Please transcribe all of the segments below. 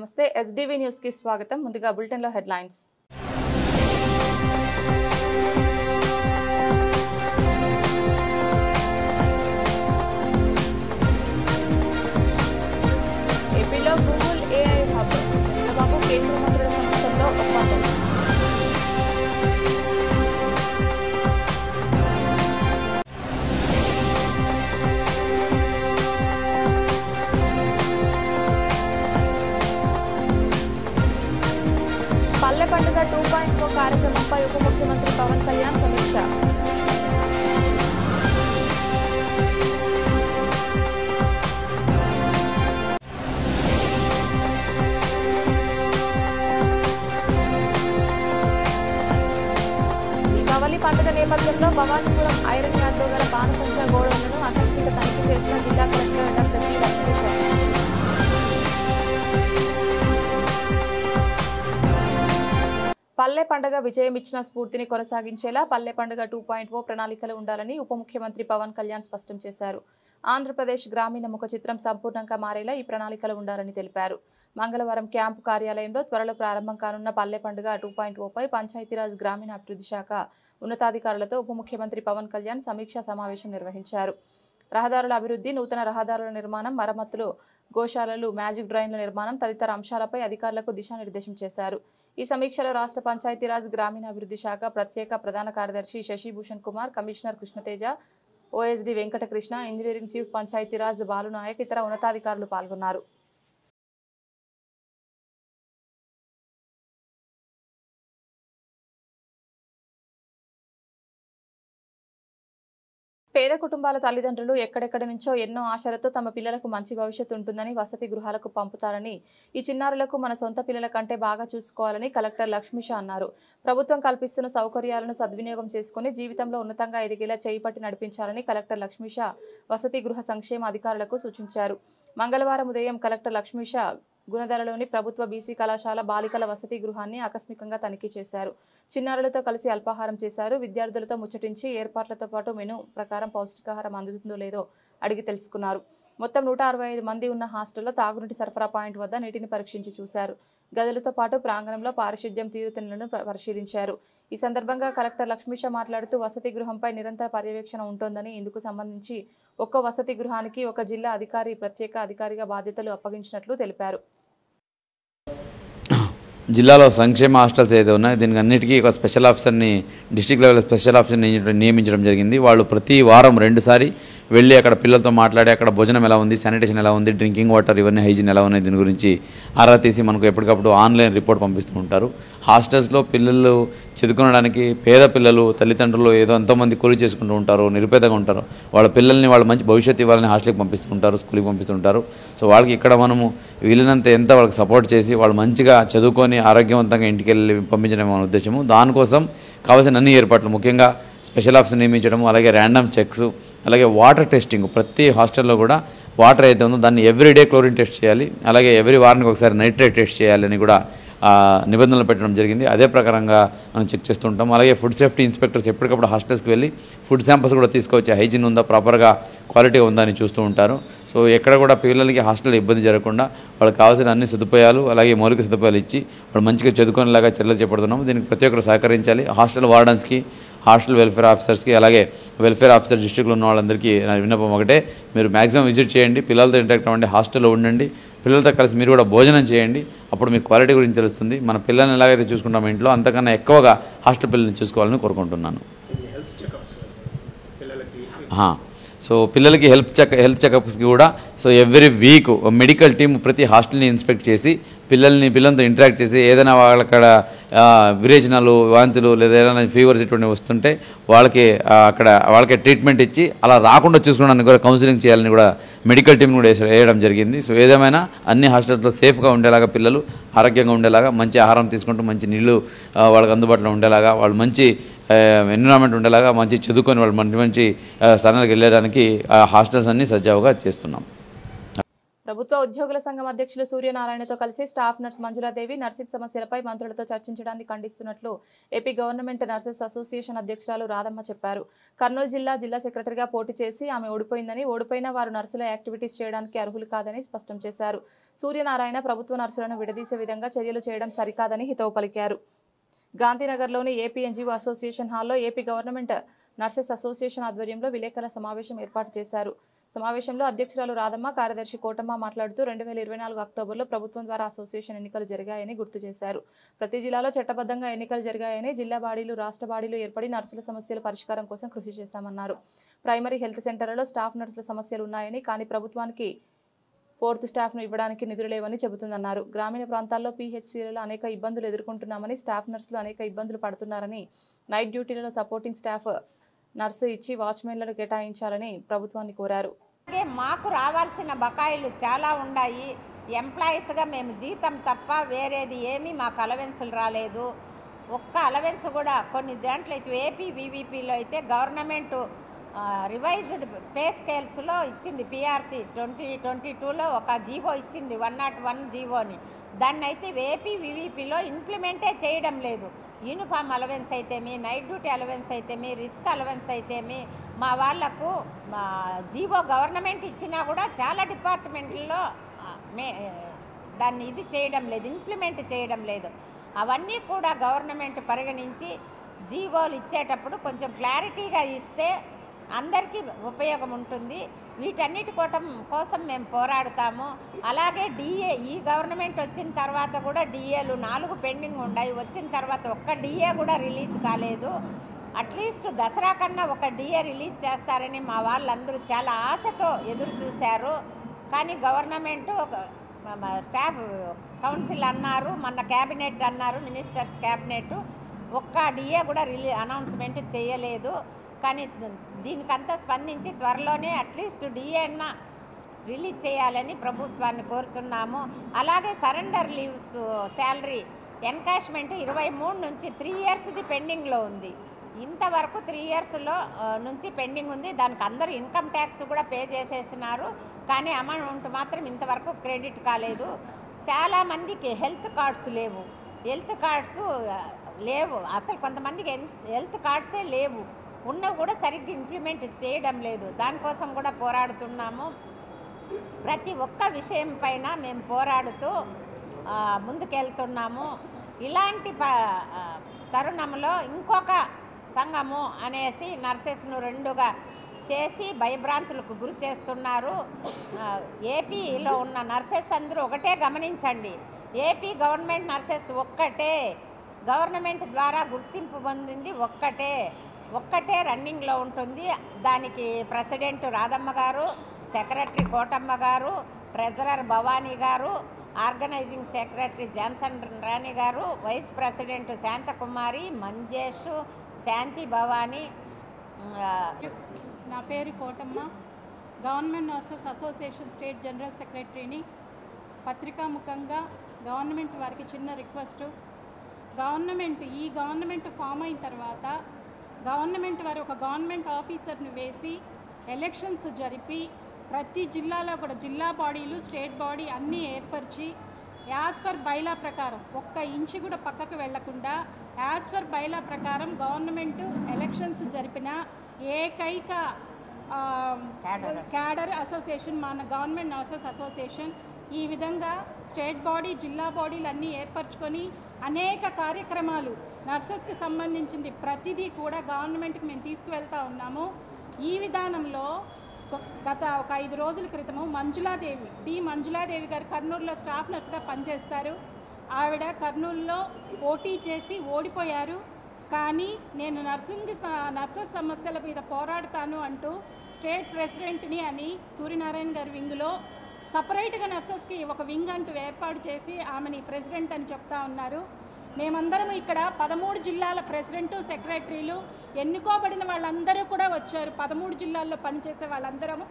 నమస్తే SDV news కి స్వాగతం. ముందుగా బులెటిన్ లో హెడ్లైన్స్. ఏపీలో గూగుల్ ఏఐ హబ్ చంద్రబాబు కేంద్ర మంత్రుల సమక్షంలో ఒప్పందం. పల్లె పండుగ 2.0 కార్యక్రమంపై ఉప ముఖ్యమంత్రి పవన్ కళ్యాణ్ సమీక్ష. దీపావళి పండుగ నేపథ్యంలో భవానీపురం ఐరన్ యార్డ్లో గల బాణసంచా గోడౌన్లను ఆకస్మిక తనిఖీ చేసిన జిల్లా కలెక్టర్ డాక్టర్ టి లక్ష్మీశ. పల్లె పండుగ విజయం ఇచ్చిన స్ఫూర్తిని కొనసాగించేలా పల్లె పండుగ 2.0 ప్రణాళికలు ఉండాలని ఉప ముఖ్యమంత్రి పవన్ కళ్యాణ్ స్పష్టం చేశారు. ఆంధ్రప్రదేశ్ గ్రామీణ ముఖ చిత్రం సంపూర్ణంగా మారేలా ఈ ప్రణాళికలు ఉండాలని తెలిపారు. మంగళవారం క్యాంపు కార్యాలయంలో త్వరలో ప్రారంభం కానున్న పల్లె పండుగ 2.0పై పంచాయతీరాజ్ గ్రామీణాభివృద్ధి శాఖ ఉన్నతాధికారులతో ఉప ముఖ్యమంత్రి పవన్ కళ్యాణ్ సమీక్షా సమావేశం నిర్వహించారు. రహదారుల అభివృద్ధి, నూతన రహదారుల నిర్మాణం, మరమ్మతులు, గోశాలలు, మ్యాజిక్ డ్రైన్ల నిర్మాణం తదితర అంశాలపై అధికారులకు దిశానిర్దేశం చేశారు. ఈ సమీక్షలో రాష్ట్ర పంచాయతీరాజ్ గ్రామీణాభివృద్ధి శాఖ ప్రత్యేక ప్రధాన కార్యదర్శి Sasibhushan Kumar, commissioner Krishna Teja, OSD Venkatakrishna, engineering chief Panchayati Raj Balu Nayak, ఇతర ఉన్నతాధికారులు పాల్గొన్నారు. పేద కుటుంబాల తల్లిదండ్రులు ఎక్కడెక్కడి నుంచో ఎన్నో ఆశలతో తమ పిల్లలకు మంచి భవిష్యత్తు ఉంటుందని వసతి గృహాలకు పంపుతారని, ఈ చిన్నారులకు మన సొంత పిల్లల కంటే బాగా చూసుకోవాలని కలెక్టర్ లక్ష్మీశ అన్నారు. ప్రభుత్వం కల్పిస్తున్న సౌకర్యాలను సద్వినియోగం చేసుకుని జీవితంలో ఉన్నతంగా ఎదిగేలా చేయిపట్టి నడిపించాలని కలెక్టర్ లక్ష్మీశ వసతి గృహ సంక్షేమ అధికారులకు సూచించారు. మంగళవారం ఉదయం కలెక్టర్ లక్ష్మీశ గుణదలలోని ప్రభుత్వ బీసీ కళాశాల బాలికల వసతి గృహాన్ని ఆకస్మికంగా తనిఖీ చేశారు. చిన్నారులతో కలిసి అల్పాహారం చేశారు. విద్యార్థులతో ముచ్చటించి ఏర్పాట్లతో పాటు మెనూ ప్రకారం పౌష్టికాహారం అందుతుందో లేదో అడిగి తెలుసుకున్నారు. మొత్తం 165 మంది ఉన్న హాస్టల్లో తాగునీటి సరఫరా పాయింట్ వద్ద నీటిని పరీక్షించి చూశారు. గదులతో పాటు ప్రాంగణంలో పారిశుద్ధ్యం తీరుతెన్నులను పరిశీలించారు. ఈ సందర్భంగా కలెక్టర్ లక్ష్మీశ మాట్లాడుతూ వసతి గృహంపై నిరంతర పర్యవేక్షణ ఉంటోందని, ఇందుకు సంబంధించి ఒక్క వసతి గృహానికి ఒక జిల్లా అధికారి ప్రత్యేక అధికారిగా బాధ్యతలు అప్పగించినట్లు తెలిపారు. జిల్లాలో సంక్షేమ హాస్టల్స్ ఏదో ఉన్నాయి, దీనికి అన్నిటికీ ఒక స్పెషల్ ఆఫీసర్ని, డిస్ట్రిక్ట్ లెవెల్ స్పెషల్ ఆఫీసర్ని నియమించడం జరిగింది. వాళ్ళు ప్రతి వారం 2 సారి వెళ్ళి అక్కడ పిల్లలతో మాట్లాడి అక్కడ భోజనం ఎలా ఉంది, శానిటేషన్ ఎలా ఉంది, డ్రింకింగ్ వాటర్ ఇవన్నీ హైజీన్ ఎలా ఉన్నాయి దీని గురించి ఆరా తీసి మనకు ఎప్పటికప్పుడు ఆన్లైన్ రిపోర్ట్ పంపిస్తూ ఉంటారు. హాస్టల్స్లో పిల్లలు చదువుకోవడానికి పేద పిల్లలు తల్లిదండ్రులు ఏదో ఎంతోమంది కూలి చేసుకుంటూ ఉంటారు, నిరుపేదగా ఉంటారు. వాళ్ళ పిల్లల్ని వాళ్ళు మంచి భవిష్యత్తు ఇవ్వాలని హాస్టల్కి పంపిస్తూ ఉంటారు, స్కూల్కి పంపిస్తుంటారు. సో వాళ్ళకి ఇక్కడ మనము వీళ్ళనంత ఎంత వాళ్ళకి సపోర్ట్ చేసి వాళ్ళు మంచిగా చదువుకొని ఆరోగ్యవంతంగా ఇంటికి వెళ్ళి పంపించడం మన ఉద్దేశము. దానికోసం కావాల్సిన అన్ని ఏర్పాట్లు, ముఖ్యంగా స్పెషల్ ఆఫీసర్ నియమించడం, అలాగే ర్యాండమ్ చెక్స్, అలాగే వాటర్ టెస్టింగ్. ప్రతి హాస్టల్లో కూడా వాటర్ అయితే ఉందో దాన్ని ఎవ్రీడే క్లోరిన్ టెస్ట్ చేయాలి, అలాగే ఎవ్రీ వారానికి ఒకసారి నైట్రేట్ టెస్ట్ చేయాలని కూడా నిబంధనలు పెట్టడం జరిగింది. అదే ప్రకారంగా మనం చెక్ చేస్తుంటాం. అలాగే ఫుడ్ సేఫ్టీ ఇన్స్పెక్టర్స్ ఎప్పటికప్పుడు హాస్టల్స్కి వెళ్ళి ఫుడ్ శాంపిల్స్ కూడా తీసుకొచ్చి హైజీన్ ఉందా, ప్రాపర్గా క్వాలిటీ ఉందా అని చూస్తూ ఉంటారు. సో ఎక్కడ కూడా పిల్లలకి హాస్టల్లో ఇబ్బంది జరగకుండా వాళ్ళకి కావాల్సిన అన్ని సదుపాయాలు, అలాగే మౌలిక సదుపాయాలు ఇచ్చి వాళ్ళు మంచిగా చదువుకునేలాగా చర్యలు చేపడుతున్నాము. దీనికి ప్రతి ఒక్కరు సహకరించాలి. హాస్టల్ వార్డన్స్కి, హాస్టల్ వెల్ఫేర్ ఆఫీసర్స్కి, అలాగే వెల్ఫేర్ ఆఫీసర్ డిస్ట్రిక్ట్లో ఉన్న వాళ్ళందరికీ నా విన్నపం ఒకటే, మీరు మ్యాక్సిమం విజిట్ చేయండి, పిల్లలతో ఇంటరాక్ట్ అవ్వండి, హాస్టల్లో ఉండండి, పిల్లలతో కలిసి మీరు కూడా భోజనం చేయండి. అప్పుడు మీకు క్వాలిటీ గురించి తెలుస్తుంది. మన పిల్లల్ని ఎలాగైతే చూసుకుంటామో ఇంట్లో అంతకన్నా ఎక్కువగా హాస్టల్ పిల్లల్ని చూసుకోవాలని కోరుకుంటున్నాను. సో పిల్లలకి హెల్త్ చెకప్స్కి కూడా so every week medical team ప్రతి హాస్టల్ని ఇన్స్పెక్ట్ చేసి పిల్లలతో ఇంటరాక్ట్ చేసి ఏదైనా వాళ్ళక్కడ విరేచనాలు, వాంతులు లేదా ఏదైనా ఫీవర్స్ ఇటువంటివి వస్తుంటే వాళ్ళకి ట్రీట్మెంట్ ఇచ్చి అలా రాకుండా చూసుకోవడానికి కూడా కౌన్సిలింగ్ చేయాలని కూడా మెడికల్ టీం కూడా వేయడం జరిగింది. సో ఏదేమైనా అన్ని హాస్టల్స్లో సేఫ్గా ఉండేలాగా, పిల్లలు ఆరోగ్యంగా ఉండేలాగా, మంచి ఆహారం తీసుకుంటూ మంచి నీళ్లు వాళ్ళకి అందుబాటులో ఉండేలాగా, వాళ్ళు మంచి ఎన్విరాన్మెంట్ ఉండేలాగా, మంచి చదువుకొని వాళ్ళు మంచి స్థానాలకు వెళ్ళడానికి హాస్టల్స్ అన్ని సజావుగా చేస్తున్నాం. ప్రభుత్వ ఉద్యోగుల సంఘం అధ్యక్షులు సూర్యనారాయణతో కలిసి స్టాఫ్ నర్స్ మంజులాదేవి నర్సింగ్ సమస్యలపై మంత్రులతో చర్చించడాన్ని ఖండిస్తున్నట్లు ఏపీ గవర్నమెంట్ నర్సెస్ అసోసియేషన్ అధ్యక్షురాలు రాధమ్మ చెప్పారు. కర్నూలు జిల్లా సెక్రటరీగా పోటీ చేసి ఆమె ఓడిపోయిందని, ఓడిపోయిన వారు నర్సుల యాక్టివిటీస్ చేయడానికి అర్హులు కాదని స్పష్టం చేశారు. సూర్యనారాయణ ప్రభుత్వ నర్సులను విడదీసే విధంగా చర్యలు చేయడం సరికాదని హితవు పలికారు. గాంధీనగర్లోని ఏపీ ఎన్జీఓ అసోసియేషన్ హాల్లో ఏపీ గవర్నమెంట్ నర్సెస్ అసోసియేషన్ ఆధ్వర్యంలో విలేకరుల సమావేశం ఏర్పాటు చేశారు. సమావేశంలో అధ్యక్షురాలు రాధమ్మ, కార్యదర్శి కోటమ్మ మాట్లాడుతూ 2024 అక్టోబర్లో ప్రభుత్వం ద్వారా అసోసియేషన్ ఎన్నికలు జరిగాయని గుర్తు చేశారు. ప్రతి జిల్లాలో చట్టబద్ధంగా ఎన్నికలు జరిగాయని, జిల్లా బాడీలు, రాష్ట్ర బాడీలు ఏర్పడి నర్సుల సమస్యల పరిష్కారం కోసం కృషి చేశామన్నారు. ప్రైమరీ హెల్త్ సెంటర్లలో స్టాఫ్ నర్సుల సమస్యలు ఉన్నాయని, కానీ ప్రభుత్వానికి 4th స్టాఫ్ను ఇవ్వడానికి నిధులు లేవని చెబుతుందన్నారు. గ్రామీణ ప్రాంతాల్లో పీహెచ్సీలలో అనేక ఇబ్బందులు ఎదుర్కొంటున్నామని, స్టాఫ్ నర్సులు అనేక ఇబ్బందులు పడుతున్నారని, నైట్ డ్యూటీలలో సపోర్టింగ్ స్టాఫ్ నర్సు ఇచ్చి వాచ్మెన్లను కేటాయించాలని ప్రభుత్వాన్ని కోరారు. మాకు రావాల్సిన బకాయిలు చాలా ఉన్నాయి. ఎంప్లాయీస్గా మేము జీతం తప్ప వేరేది ఏమీ మాకు అలవెన్సులు రాలేదు. ఒక్క అలవెన్స్ కూడా కొన్ని దాంట్లో అయితే ఏపీ వివిపిలో అయితే గవర్నమెంట్ రివైజ్డ్ పే స్కేల్స్లో ఇచ్చింది. పిఆర్సీ 2022లో ఒక జీవో ఇచ్చింది, 101 జీవోని. దాన్ని అయితే ఏపీ వివిపిలో ఇంప్లిమెంటే చేయడం లేదు. యూనిఫామ్ అలవెన్స్ అయితేమి, నైట్ డ్యూటీ అలవెన్స్ అయితేమి, రిస్క్ అలవెన్స్ అయితేమి మా వాళ్లకు జీవో గవర్నమెంట్ ఇచ్చినా కూడా చాలా డిపార్ట్మెంట్లో దాన్ని ఇది చేయడం లేదు, ఇంప్లిమెంట్ చేయడం లేదు. అవన్నీ కూడా గవర్నమెంట్ పరిగణించి జీవోలు ఇచ్చేటప్పుడు కొంచెం క్లారిటీగా ఇస్తే అందరికీ ఉపయోగం ఉంటుంది. వీటన్నిటి కోసం మేము పోరాడుతాము. అలాగే డిఏ ఈ గవర్నమెంట్ వచ్చిన తర్వాత కూడా డిఏలు 4 పెండింగ్ ఉన్నాయి. వచ్చిన తర్వాత ఒక్క డిఏ కూడా రిలీజ్ కాలేదు. అట్లీస్ట్ దసరా కన్నా ఒక డిఏ రిలీజ్ చేస్తారని మా వాళ్ళందరూ చాలా ఆశతో ఎదురు చూశారు. కానీ గవర్నమెంటు స్టాఫ్ కౌన్సిల్ అన్నారు, మొన్న క్యాబినెట్ అన్నారు, మినిస్టర్స్ క్యాబినెట్, ఒక్క డిఏ కూడా అనౌన్స్మెంట్ చేయలేదు. కానీ దీనికంతా స్పందించి త్వరలోనే అట్లీస్ట్ డిఏ అన్న రిలీజ్ చేయాలని ప్రభుత్వాన్ని కోరుచున్నాము. అలాగే సరెండర్ లీవ్స్ శాలరీ ఎన్కాష్మెంట్ 23 నుంచి 3 ఇయర్స్ది పెండింగ్లో ఉంది. ఇంతవరకు 3 ఇయర్స్లో నుంచి పెండింగ్ ఉంది. దానికి అందరూ ఇన్కమ్ ట్యాక్స్ కూడా పే చేసేసినారు, కానీ అమౌంట్ మాత్రం ఇంతవరకు క్రెడిట్ కాలేదు. చాలామందికి హెల్త్ కార్డ్స్ లేవు, అసలు కొంతమందికి హెల్త్ కార్డ్సే లేవు, ఉన్నవి కూడా సరిగ్గా ఇంప్లిమెంట్ చేయడం లేదు. దానికోసం కూడా పోరాడుతున్నాము. ప్రతి ఒక్క విషయం పైన మేము పోరాడుతూ ముందుకెళ్తున్నాము. ఇలాంటి తరుణంలో ఇంకొక సంఘము అనేసి నర్సెస్ను 2గా చేసి భయభ్రాంతులకు గురి చేస్తున్నారు. ఏపీలో ఉన్న నర్సెస్ అందరూ ఒకటే గమనించండి, ఏపీ గవర్నమెంట్ నర్సెస్ ఒక్కటే, గవర్నమెంట్ ద్వారా గుర్తింపు పొందింది ఒక్కటే రన్నింగ్లో ఉంటుంది. దానికి ప్రెసిడెంట్ రాధమ్మ గారు, సెక్రటరీ కోటమ్మ గారు, ట్రెజరర్ భవానీ గారు, ఆర్గనైజింగ్ సెక్రటరీ జాన్సన్ రాణి గారు, వైస్ ప్రెసిడెంట్ శాంతకుమారి, మంజేష్, శాంతి భవానీ. నా పేరు Kotamma, government nurses association state general సెక్రటరీని. పత్రికాముఖంగా గవర్నమెంట్ వారికి చిన్న రిక్వెస్ట్, ఈ గవర్నమెంట్ ఫామ్ అయిన తర్వాత గవర్నమెంట్ వారు ఒక గవర్నమెంట్ ఆఫీసర్ని వేసి ఎలక్షన్స్ జరిపి ప్రతి జిల్లాలో కూడా జిల్లా బాడీలు, స్టేట్ బాడీ అన్నీ ఏర్పరిచి యాజ్ ఫర్ బైలా ప్రకారం ఒక్క ఇంచు కూడా పక్కకు వెళ్లకుండా యాజ్ ఫర్ బైలా ప్రకారం గవర్నమెంట్ ఎలక్షన్స్ జరిపిన ఏకైక క్యాడర్ అసోసియేషన్ మన గవర్నమెంట్ నర్సెస్ అసోసియేషన్. ఈ విధంగా స్టేట్ బాడీ, జిల్లా బాడీలు అన్నీ ఏర్పరచుకొని అనేక కార్యక్రమాలు నర్సెస్కి సంబంధించింది ప్రతిదీ కూడా గవర్నమెంట్కి మేము తీసుకువెళ్తూ ఉన్నాము. ఈ విధానంలో గత ఒక 5 రోజుల క్రితము మంజులాదేవి గారు కర్నూలులో స్టాఫ్ నర్స్గా పనిచేస్తారు. ఆవిడ కర్నూలులో పోటీ చేసి ఓడిపోయారు. కానీ నేను నర్సెస్ సమస్యల మీద పోరాడతాను అంటూ స్టేట్ ప్రెసిడెంట్ని అని సూర్యనారాయణ గారి వింగ్లో సపరేట్గా నర్సెస్కి ఒక వింగ్ అంటూ ఏర్పాటు చేసి ఆమెని ప్రెసిడెంట్ అని చెప్తా ఉన్నారు. మేమందరం ఇక్కడ 13 జిల్లాల ప్రెసిడెంటు, సెక్రటరీలు, ఎన్నుకోబడిన వాళ్ళందరూ కూడా వచ్చారు. 13 జిల్లాల్లో పనిచేసే వాళ్ళందరము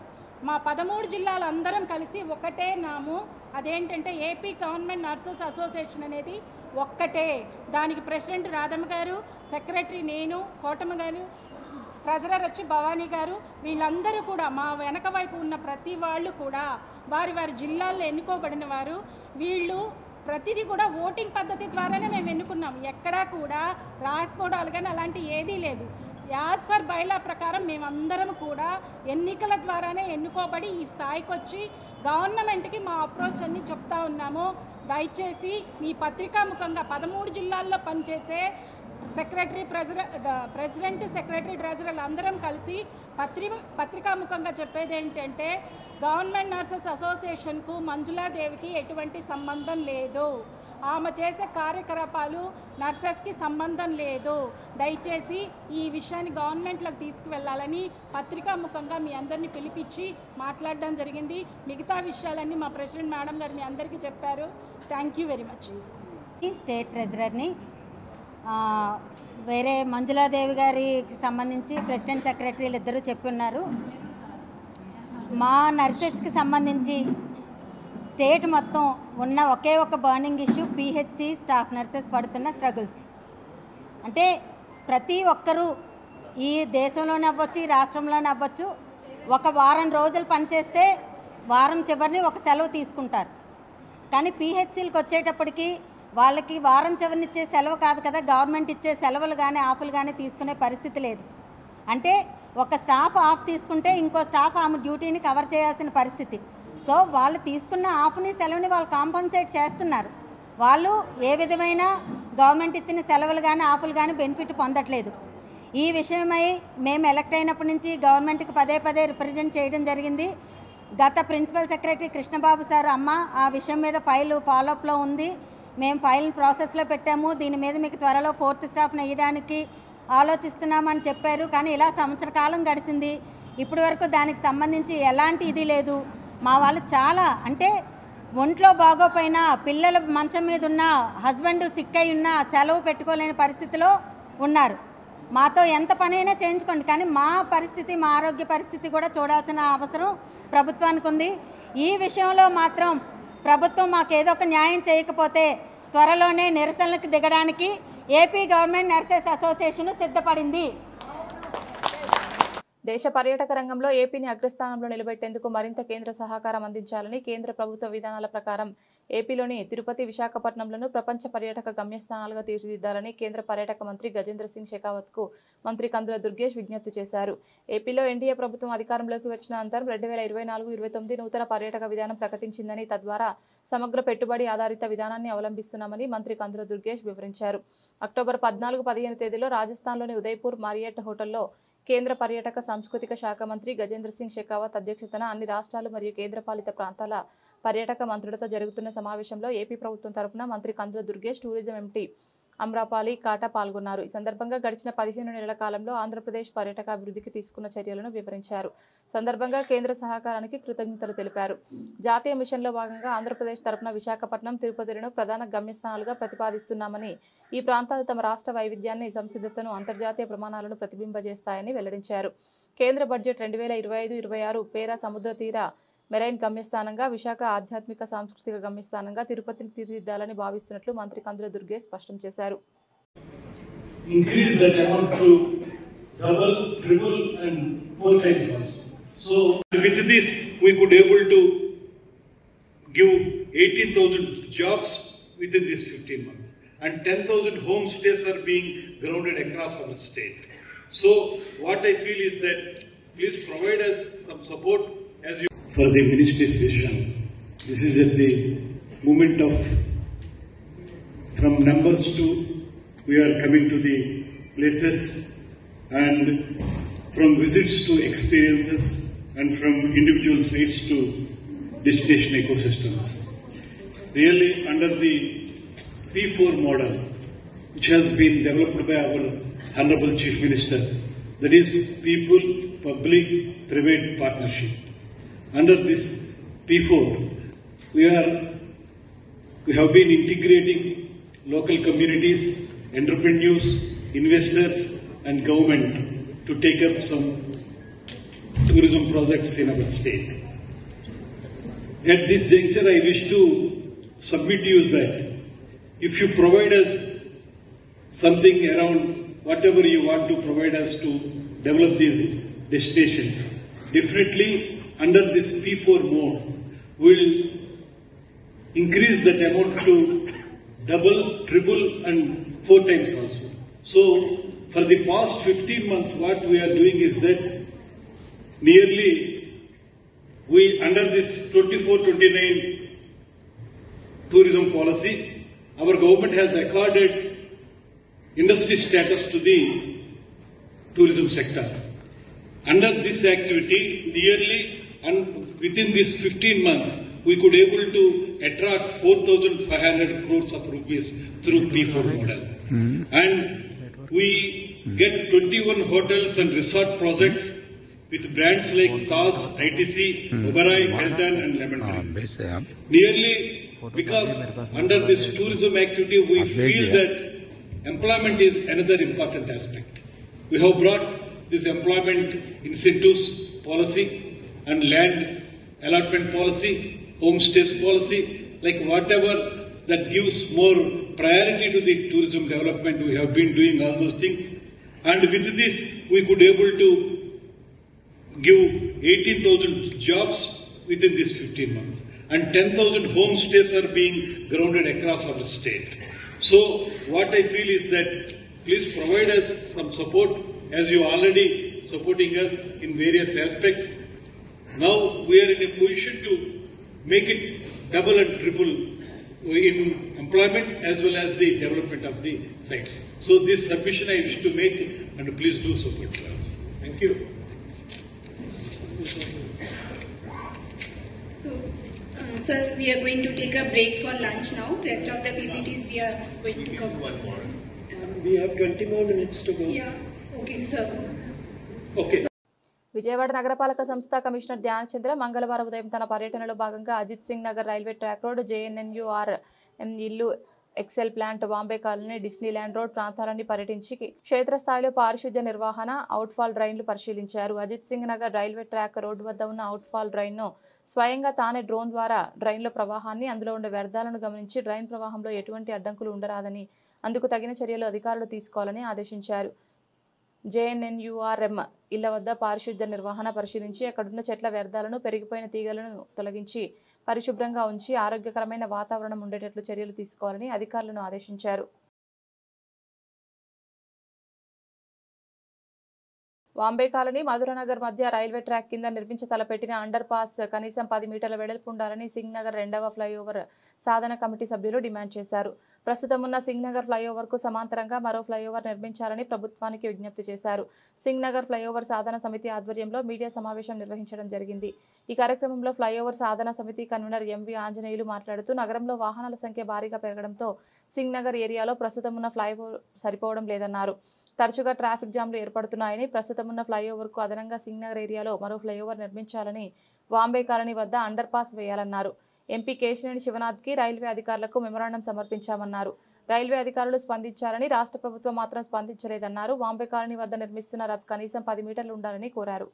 మా 13 జిల్లాలందరం కలిసి ఒకటే నాము. అదేంటంటే ఏపీ గవర్నమెంట్ నర్సెస్ అసోసియేషన్ అనేది ఒక్కటే. దానికి ప్రెసిడెంట్ రాధమ్మ గారు, సెక్రటరీ నేను, కోటమ్మ గారు, ట్రెజరర్ వచ్చి భవానీ గారు, వీళ్ళందరూ కూడా మా వెనక వైపు ఉన్న ప్రతి వాళ్ళు కూడా వారి వారి జిల్లాల్లో ఎన్నుకోబడిన వారు. వీళ్ళు ప్రతిదీ కూడా ఓటింగ్ పద్ధతి ద్వారానే మేము ఎన్నుకున్నాం. ఎక్కడా కూడా రాసుకోవడాలు కానీ అలాంటి ఏదీ లేదు. యాజ్ ఫర్ బైలా ప్రకారం మేమందరం కూడా ఎన్నికల ద్వారానే ఎన్నుకోబడి ఈ స్థాయికి వచ్చి గవర్నమెంట్కి మా అప్రోచ్ అన్ని చెప్తా ఉన్నాము. దయచేసి మీ పత్రికాముఖంగా 13 జిల్లాల్లో పనిచేసే సెక్రటరీ, ప్రెసిడెంట్, సెక్రటరీ, ట్రెజరర్లు అందరం కలిసి పత్రికాముఖంగా చెప్పేది ఏంటంటే గవర్నమెంట్ నర్సెస్ అసోసియేషన్కు మంజులాదేవికి ఎటువంటి సంబంధం లేదు. ఆమె చేసే కార్యకలాపాలు నర్సెస్కి సంబంధం లేదు. దయచేసి ఈ విషయాన్ని గవర్నమెంట్లోకి తీసుకువెళ్ళాలని పత్రికాముఖంగా మీ అందరినీ పిలిపించి మాట్లాడడం జరిగింది. మిగతా విషయాలన్నీ మా ప్రెసిడెంట్ మేడం గారు మీ అందరికీ చెప్పారు. Thank you very much. State ట్రెజరర్ని వేరే మంజులాదేవి గారికి సంబంధించి ప్రెసిడెంట్, సెక్రటరీలు ఇద్దరు చెప్పున్నారు. మా నర్సెస్కి సంబంధించి స్టేట్ మొత్తం ఉన్న ఒకే ఒక burning issue PHC staff nurses పడుతున్న స్ట్రగుల్స్. అంటే ప్రతి ఒక్కరూ ఈ దేశంలోనే అవ్వచ్చు, ఈ రాష్ట్రంలోనే అవ్వచ్చు, ఒక వారం రోజులు పనిచేస్తే వారం చివరిని ఒక సెలవు తీసుకుంటారు. కానీ పిహెచ్సిలకు వచ్చేటప్పటికి వాళ్ళకి వారం చివరినిచ్చే సెలవు కాదు కదా, గవర్నమెంట్ ఇచ్చే సెలవులు కానీ ఆఫ్లు కానీ తీసుకునే పరిస్థితి లేదు. అంటే ఒక స్టాఫ్ ఆఫ్ తీసుకుంటే ఇంకో స్టాఫ్ ఆమె డ్యూటీని కవర్ చేయాల్సిన పరిస్థితి. సో వాళ్ళు తీసుకున్న ఆఫ్ని, సెలవుని వాళ్ళు కాంపన్సేట్ చేస్తున్నారు. వాళ్ళు ఏ విధమైన గవర్నమెంట్ ఇచ్చిన సెలవులు కానీ ఆఫ్లు కానీ బెనిఫిట్ పొందట్లేదు. ఈ విషయమై మేము ఎలక్ట్ అయినప్పటి నుంచి గవర్నమెంట్కి పదే రిప్రజెంట్ చేయడం జరిగింది. గత ప్రిన్సిపల్ సెక్రటరీ కృష్ణబాబు సార్ అమ్మ ఆ విషయం మీద ఫైల్ ఫాలోఅప్లో ఉంది, మేము ఫైల్ని ప్రాసెస్లో పెట్టాము, దీని మీద మీకు త్వరలో 4th స్టాఫ్ని వేయడానికి ఆలోచిస్తున్నామని చెప్పారు. కానీ ఇలా సంవత్సర కాలం గడిచింది, ఇప్పటి వరకు దానికి సంబంధించి ఎలాంటి ఇది లేదు. మా వాళ్ళు చాలా అంటే ఒంట్లో బాగోపోయినా, పిల్లల మంచం మీద ఉన్న, హస్బెండ్ సిక్ అయి ఉన్నా సెలవు పెట్టుకోలేని పరిస్థితిలో ఉన్నారు. మాతో ఎంత పనైనా చేయించుకోండి, కానీ మా పరిస్థితి, మా ఆరోగ్య పరిస్థితి కూడా చూడాల్సిన అవసరం ప్రభుత్వానికి ఉంది. ఈ విషయంలో మాత్రం ప్రభుత్వం మాకు ఏదో ఒక న్యాయం చేయకపోతే త్వరలోనే నిరసనలకు దిగడానికి ఏపీ గవర్నమెంట్ నర్సెస్ అసోసియేషన్ సిద్ధపడింది. దేశ పర్యాటక రంగంలో ఏపీని అగ్రస్థానంలో నిలబెట్టేందుకు మరింత కేంద్ర సహకారం అందించాలని కేంద్ర ప్రభుత్వ విధానాల ప్రకారం ఏపీలోని తిరుపతి, విశాఖపట్నంలను ప్రపంచ పర్యాటక గమ్యస్థానాలుగా తీర్చిదిద్దాలని కేంద్ర పర్యాటక మంత్రి గజేంద్ర సింగ్ షెకావత్కు మంత్రి కందుల దుర్గేష్ విజ్ఞప్తి చేశారు. ఏపీలో ఎన్డీఏ ప్రభుత్వం అధికారంలోకి వచ్చిన అనంతరం 2024-29 నూతన పర్యాటక విధానం ప్రకటించిందని, తద్వారా సమగ్ర పెట్టుబడి ఆధారిత విధానాన్ని అవలంబిస్తున్నామని మంత్రి కందుల దుర్గేష్ వివరించారు. అక్టోబర్ 14-15 తేదీలో రాజస్థాన్లోని ఉదయ్పూర్ మారియట్ హోటల్లో కేంద్ర పర్యాటక సాంస్కృతిక శాఖ మంత్రి గజేంద్ర సింగ్ షెకావత్ అధ్యక్షతన అన్ని రాష్ట్రాలు మరియు కేంద్రపాలిత ప్రాంతాల పర్యాటక మంత్రులతో జరుగుతున్న సమావేశంలో ఏపీ ప్రభుత్వం తరపున మంత్రి కందుల దుర్గేష్, టూరిజం ఎంటీ అమ్రాపాలి కాటా పాల్గొన్నారు. ఈ సందర్భంగా గడిచిన 15 నెలల కాలంలో ఆంధ్రప్రదేశ్ పర్యాటక అభివృద్ధికి తీసుకున్న చర్యలను వివరించారు. సందర్భంగా కేంద్ర సహకారానికి కృతజ్ఞతలు తెలిపారు. జాతీయ మిషన్లో భాగంగా ఆంధ్రప్రదేశ్ తరపున విశాఖపట్నం, తిరుపతిలను ప్రధాన గమ్యస్థానాలుగా ప్రతిపాదిస్తున్నామని, ఈ ప్రాంతాలు తమ రాష్ట్ర వైవిధ్యాన్ని, సంసిద్ధతను, అంతర్జాతీయ ప్రమాణాలను ప్రతిబింబజేస్తాయని వెల్లడించారు. కేంద్ర బడ్జెట్ 2025-26 పేరా సముద్ర తీర మెరైన్ గమ్యస్థానంగా, విశాఖ ఆధ్యాత్మిక సాంస్కృతిక గమ్యస్థానంగా తిరుపతిని తీర్చిదిద్దాలని భావిస్తున్నట్లు మంత్రి కందుల దుర్గేష్ స్పష్టం చేశారు. Increase that amount to double, triple and 4 times. So with this we could able to give 18,000 jobs within these 15 months and 10,000 homestays are being grounded across our state. So what I feel is that please provide us some support as you for the ministry's vision. This is at the moment of from numbers to we are coming to the places, and from visits to experiences, and from individual sites to destination ecosystems. Really under the P4 model, which has been developed by our Honorable Chief Minister, that is People, Public, Private Partnership. Under this P4, we have been integrating local communities, entrepreneurs, investors and government to take up some tourism projects in our state. At this juncture, I wish to submit to you that if you provide us something around whatever you want to provide us to develop these destinations, definitely under this P4 mode, we'll increase that amount to double, triple and 4 times also. So for the past 15 months, what we are doing is that nearly we, under this 24-29 tourism policy, our government has accorded industry status to the tourism sector. Under this activity, nearly within these 15 months, we could able to attract 4,500 crores of rupees through P4 model. And we get 21 hotels and resort projects with brands like TAS, ITC, Oberoi, Hilton and Lemon Tree. Nearly because under this tourism activity, we feel that employment is another important aspect. We have brought this employment incentives policy and land allotment policy, homestays policy, like whatever that gives more priority to the tourism development. We have been doing all those things, and with this we could able to give 18,000 jobs within these 15 months, and 10,000 homestays are being grounded across our state. So what I feel is that please provide us some support, as you already supporting us in various aspects. Now we are in a position to make it double and triple in employment as well as the development of the sites. So this submission I wish to make, and please do support us. Thank you. So, sir, we are going to take a break for lunch now. Rest of the PPTs we are going to cover. We have 20 more minutes to go. Yeah. Okay, sir. Okay. Vijayawada నగరపాలక సంస్థ commissioner Dhyanachandra మంగళవారం ఉదయం తన పర్యటనలో భాగంగా Ajit Singh Nagar railway track road, JNNURM ఇల్లు, excel plant, Bombay colony, Disneyland road ప్రాంతాలన్నీ పర్యటించి క్షేత్రస్థాయిలో పారిశుద్ధ్య నిర్వహణ, అవుట్ఫాల్ డ్రైన్లు పరిశీలించారు. Ajit Singh Nagar railway track road వద్ద ఉన్న అవుట్ఫాల్ డ్రైన్ను స్వయంగా తానే డ్రోన్ ద్వారా డ్రైన్ల ప్రవాహాన్ని, అందులో ఉండే వ్యర్థాలను గమనించి డ్రైన్ ప్రవాహంలో ఎటువంటి అడ్డంకులు ఉండరాదని, అందుకు తగిన చర్యలు అధికారులు తీసుకోవాలని ఆదేశించారు. JNNURM ఇళ్ల వద్ద పారిశుద్ధ్య నిర్వహణ పరిశీలించి అక్కడున్న చెట్ల వ్యర్థాలను, పెరిగిపోయిన తీగలను తొలగించి పరిశుభ్రంగా ఉంచి ఆరోగ్యకరమైన వాతావరణం ఉండేటట్లు చర్యలు తీసుకోవాలని అధికారులను ఆదేశించారు. బాంబే కాలనీ, మధురనగర్ మధ్య రైల్వే ట్రాక్ కింద నిర్మించ తలపెట్టిన అండర్ పాస్ కనీసం 10 మీటర్ల వెడల్పు ఉండాలని సింగ్ నగర్ 2వ ఫ్లైఓవర్ సాధన కమిటీ సభ్యులు డిమాండ్ చేశారు. ప్రస్తుతం ఉన్న సింగ్ నగర్ ఫ్లైఓవర్ కు సమాంతరంగా మరో ఫ్లైఓవర్ నిర్మించాలని ప్రభుత్వానికి విజ్ఞప్తి చేశారు. సింగ్ నగర్ ఫ్లైఓవర్ సాధన సమితి ఆధ్వర్యంలో మీడియా సమావేశం నిర్వహించడం జరిగింది. ఈ కార్యక్రమంలో ఫ్లైఓవర్ సాధన సమితి కన్వీనర్ MV ఆంజనేయులు మాట్లాడుతూ, నగరంలో వాహనాల సంఖ్య భారీగా పెరగడంతో సింగ్ నగర్ ఏరియాలో ప్రస్తుతం ఉన్న ఫ్లైఓవర్ సరిపోవడం లేదన్నారు. తరచుగా ట్రాఫిక్ జామ్లు ఏర్పడుతున్నాయని, ప్రస్తుతం ఉన్న ఫ్లైఓవర్కు అదనంగా సింగ్ నగర్ ఏరియాలో మరో ఫ్లైఓవర్ నిర్మించాలని, బాంబే కాలనీ వద్ద అండర్ పాస్ వేయాలన్నారు. MP కేశినేని శివనాథ్కి రైల్వే అధికారులకు మెమరాండం సమర్పించామన్నారు. రైల్వే అధికారులు స్పందించారని, రాష్ట్ర ప్రభుత్వం మాత్రం స్పందించలేదన్నారు. బాంబే కాలనీ వద్ద నిర్మిస్తున్న రబ్ కనీసం 10 మీటర్లు ఉండాలని కోరారు.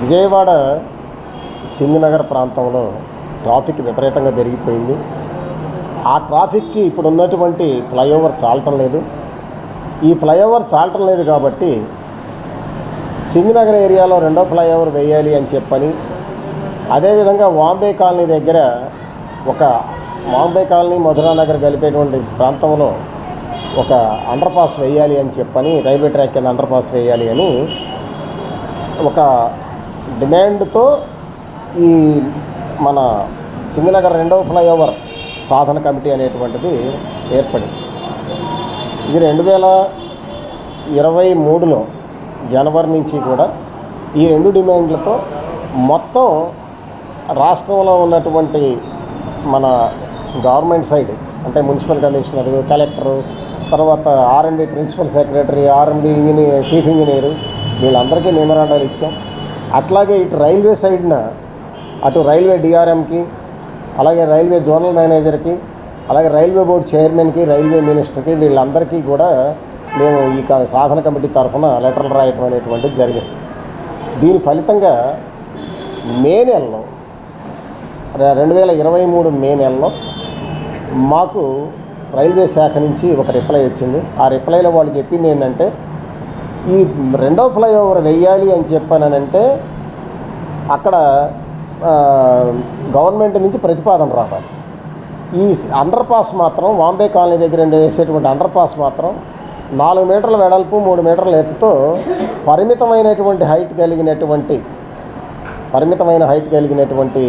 విజయవాడ సింగ్ నగర్ ప్రాంతంలో ట్రాఫిక్ విపరీతంగా పెరిగిపోయింది. ఆ ట్రాఫిక్కి ఇప్పుడు ఉన్నటువంటి ఫ్లైఓవర్ చాలటం లేదు. ఈ ఫ్లైఓవర్ చాలటం లేదు కాబట్టి సింగ్ నగర్ ఏరియాలో 2వ ఫ్లైఓవర్ వేయాలి అని చెప్పని, అదేవిధంగా బాంబే కాలనీ దగ్గర బాంబే కాలనీ మధురానగర్ కలిపేటువంటి ప్రాంతంలో ఒక అండర్ పాస్ వేయాలి అని చెప్పని, రైల్వే ట్రాక్ కింద అండర్ పాస్ వేయాలి అని ఒక డిమాండ్తో ఈ మన సింగ్ నగర్ 2వ ఫ్లైఓవర్ సాధన కమిటీ అనేటువంటిది ఏర్పడింది. ఇది 2023లో జనవరి నుంచి కూడా ఈ 2 డిమాండ్లతో మొత్తం రాష్ట్రంలో ఉన్నటువంటి మన గవర్నమెంట్ సైడ్, అంటే మున్సిపల్ కమిషనర్, కలెక్టరు, తర్వాత R&D principal secretary, R&D engineer, chief engineer, వీళ్ళందరికీ మెమరాండాలు ఇచ్చాం. అట్లాగే ఇటు రైల్వే సైడ్న అటు రైల్వే DRMకి, అలాగే రైల్వే జోనల్ మేనేజర్కి, అలాగే రైల్వే బోర్డు చైర్మన్కి, రైల్వే మినిస్టర్కి, వీళ్ళందరికీ కూడా మేము ఈ సాధన కమిటీ తరఫున లెటర్లు రాయటం అనేటువంటిది జరిగింది. దీని ఫలితంగా మే నెలలో 2023 మే నెలలో మాకు రైల్వే శాఖ నుంచి ఒక రిప్లై వచ్చింది. ఆ రిప్లైలో వాళ్ళు చెప్పింది ఏంటంటే, ఈ రెండో ఫ్లైఓవర్ వెయ్యాలి అని చెప్పానంటే అక్కడ గవర్నమెంట్ నుంచి ప్రతిపాదన రావాలి. ఈ అండర్ పాస్ మాత్రం వాంబే కాలనీ దగ్గర వేసేటువంటి అండర్ పాస్ మాత్రం 4 మీటర్ల వెడల్పు 3 మీటర్ల ఎత్తుతో పరిమితమైన హైట్ కలిగినటువంటి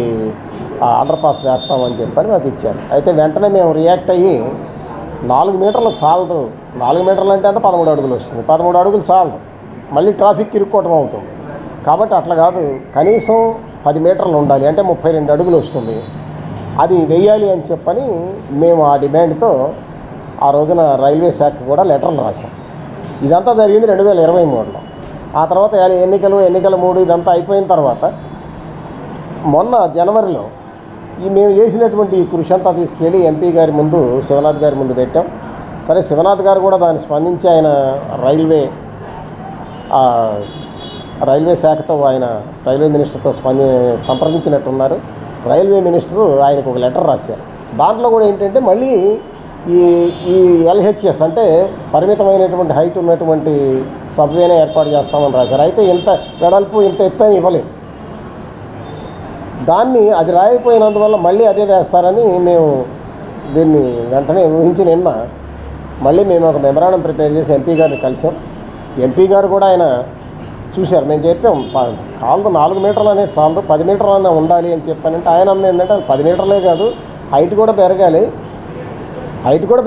అండర్ పాస్ వేస్తామని చెప్పని మాకు ఇచ్చారు. అయితే వెంటనే మేము రియాక్ట్ అయ్యి 4 మీటర్లు చాలదు, 4 మీటర్లు అంటే అంత 13 అడుగులు వస్తుంది, 13 అడుగులు చాలదు, మళ్ళీ ట్రాఫిక్ ఇరుక్కోవటం అవుతుంది. కాబట్టి అట్లా కాదు, కనీసం 10 మీటర్లు ఉండాలి, అంటే 32 అడుగులు వస్తుంది, అది వెయ్యాలి అని చెప్పని మేము ఆ డిమాండ్తో ఆ రోజున రైల్వే శాఖ కూడా లెటర్లు రాశాం. ఇదంతా జరిగింది 2023లో. ఆ తర్వాత ఎన్నికలు 3 ఇదంతా అయిపోయిన తర్వాత మొన్న జనవరిలో మేము చేసినటువంటి ఈ కృషి అంతా తీసుకెళ్ళి ఎంపీ గారి ముందు, శివనాథ్ గారి ముందు పెట్టాం. సరే, శివనాథ్ గారు కూడా దాన్ని స్పందించి ఆయన రైల్వే శాఖతో, ఆయన రైల్వే మినిస్టర్తో సంప్రదించినట్టున్నారు. రైల్వే మినిస్టరు ఆయనకు ఒక లెటర్ రాశారు. దాంట్లో కూడా ఏంటంటే మళ్ళీ ఈ LHS అంటే పరిమితమైనటువంటి హైట్ ఉన్నటువంటి సబ్వేనే ఏర్పాటు చేస్తామని రాశారు. అయితే ఇంత వెడల్పు ఇంత ఎత్తు అని ఇవ్వలేదు. అది రాయిపోయినందువల్ల మళ్ళీ అదే వేస్తారని మేము దీన్ని వెంటనే ఊహించి నిన్న మళ్ళీ మేము ఒక మెమరాండం ప్రిపేర్ చేసి ఎంపీ గారిని కలిసాం. ఎంపీ గారు కూడా ఆయన చూశారు. మేము చెప్పాం, కాదు 4 మీటర్లు అనేది చాలదు, 10 మీటర్లనే ఉండాలి అని చెప్పానంటే ఆయన అన్నది ఏంటంటే 10 మీటర్లే కాదు, హైట్ కూడా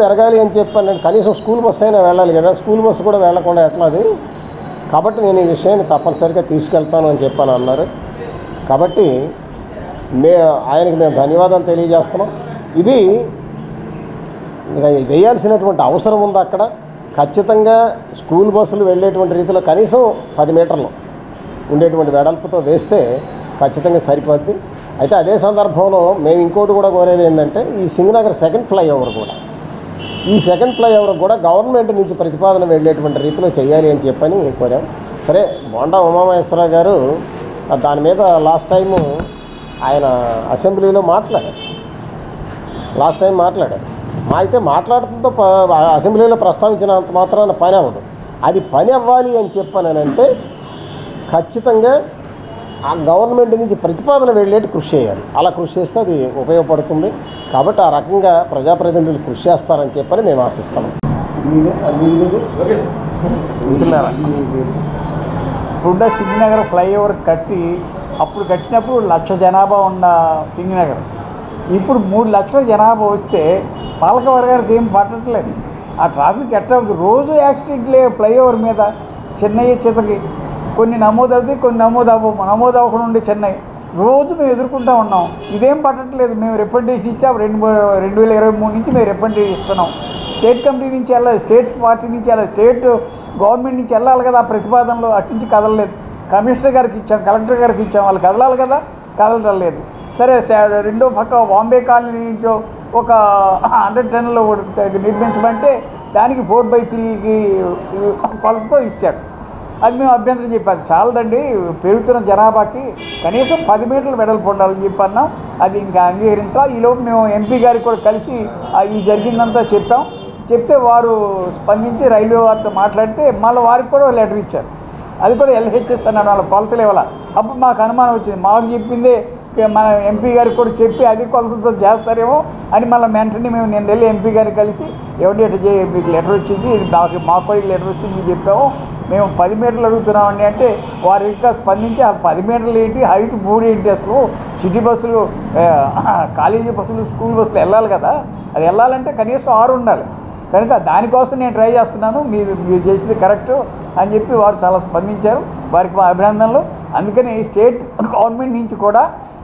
పెరగాలి అని చెప్పానంటే కనీసం స్కూల్ బస్సు అయినా వెళ్ళాలి కదా, స్కూల్ బస్సు కూడా వెళ్ళకుండా ఎట్లా అది, కాబట్టి నేను ఈ విషయాన్ని తప్పనిసరిగా తీసుకెళ్తాను అని చెప్పాను అన్నారు. కాబట్టి ఆయనకి మేము ధన్యవాదాలు తెలియజేస్తున్నాం. ఇది వేయాల్సినటువంటి అవసరం ఉంది. అక్కడ ఖచ్చితంగా స్కూల్ బస్సులు వెళ్ళేటువంటి రీతిలో కనీసం 10 మీటర్లు ఉండేటువంటి వెడల్పుతో వేస్తే ఖచ్చితంగా సరిపోద్ది. అయితే అదే సందర్భంలో మేము ఇంకోటి కూడా కోరేది ఏంటంటే, ఈ సింగనగర్ సెకండ్ ఫ్లైఓవర్ కూడా గవర్నమెంట్ నుంచి ప్రతిపాదన వెళ్ళేటువంటి రీతిలో చేయాలి అని చెప్పని కోరాం. సరే, బోండా ఉమామహేశ్వరరావు గారు దాని మీద లాస్ట్ టైము ఆయన అసెంబ్లీలో మాట్లాడారు. అయితే మాట్లాడుతుందో అసెంబ్లీలో ప్రస్తావించినంత మాత్రాన పని అవ్వదు. అది పని అవ్వాలి అని చెప్పానంటే ఖచ్చితంగా ఆ గవర్నమెంట్ నుంచి ప్రతిపాదన వెళ్ళేటి కృషి చేయాలి. అలా కృషి చేస్తే అది ఉపయోగపడుతుంది. కాబట్టి ఆ రకంగా ప్రజాప్రతినిధులు కృషి చేస్తారని చెప్పని మేము ఆశిస్తున్నాం. ఇప్పుడు సింగనగర్ ఫ్లైఓవర్ అప్పుడు కట్టినప్పుడు 1,00,000 జనాభా ఉన్న సింగనగర్ ఇప్పుడు 3 లక్షల జనాభా వస్తే పాలకవర్గానికి ఏం పట్టట్లేదు. ఆ ట్రాఫిక్ ఎట్టవుతుంది, రోజు యాక్సిడెంట్లే ఫ్లైఓవర్ మీద. చెన్నై చితకి కొన్ని నమోదవుతాయి, కొన్ని నమోదవకుండా ఉండే చెన్నై రోజు మేము ఎదుర్కొంటూ ఉన్నాం. ఇదేం పట్టట్లేదు. మేము రిప్రజెంటేషన్ ఇచ్చాం, 2023 నుంచి మేము రిప్రజెంటేషన్ ఇస్తున్నాం. స్టేట్ కమిటీ నుంచి వెళ్ళాలి, స్టేట్ పార్టీ నుంచి వెళ్ళాలి, స్టేట్ గవర్నమెంట్ నుంచి వెళ్ళాలి కదా. ఆ ప్రతిపాదనలో అట్టించి కదలలేదు. కమిషనర్ గారికి ఇచ్చాం, కలెక్టర్ గారికి ఇచ్చాం, వాళ్ళు కదలాలి కదా, కదలటం లేదు. సరే, రెండో పక్క బాంబే కాలనీ నుంచో ఒక 100 టన్నులు నిర్మించమంటే దానికి 4/3 కొలతతో ఇచ్చాడు. అది మేము అభ్యంతరం చెప్పాం. చాలదండి, పెరుగుతున్న జనాభాకి కనీసం 10 మీటర్లు వెడల్పు ఉండాలని చెప్పి అన్నాం. అది ఇంకా అంగీకరించాలి. ఈలోపు మేము ఎంపీ గారికి కూడా కలిసి ఈ జరిగిందంతా చెప్తే వారు స్పందించి రైల్వే వారితో మాట్లాడితే మళ్ళీ వారికి కూడా లెటర్ ఇచ్చారు. అది కూడా LHS అన్నాడు, వాళ్ళ కొలతలు ఇవ్వాలి. అప్పుడు మాకు అనుమానం వచ్చింది. మాకు చెప్పిందే మన ఎంపీ గారికి కూడా చెప్పి అది కొలతతో చేస్తారేమో అని మళ్ళీ వెంటనే మేము నేను వెళ్ళి ఎంపీ గారిని కలిసి ఎవరి మీకు లెటర్ వచ్చింది, ఇది మాకు కూడా లెటర్ వస్తే మీకు చెప్పాము, మేము 10 మీటర్లు అడుగుతున్నామండి అంటే వారు ఇంకా స్పందించి ఆ 10 మీటర్లు ఏంటి, హైట్ 3 ఏంటి, అసలు సిటీ బస్సులు, కాలేజీ బస్సులు, స్కూల్ బస్సులు వెళ్ళాలి కదా, అది వెళ్ళాలంటే కనీసం 6 ఉండాలి. కనుక దానికోసం నేను ట్రై చేస్తున్నాను, మీరు చేసింది కరెక్ట్ అని చెప్పి వారు చాలా స్పందించారు. వారికి మా అభినందనలు. అందుకని స్టేట్ గవర్నమెంట్ నుంచి కూడా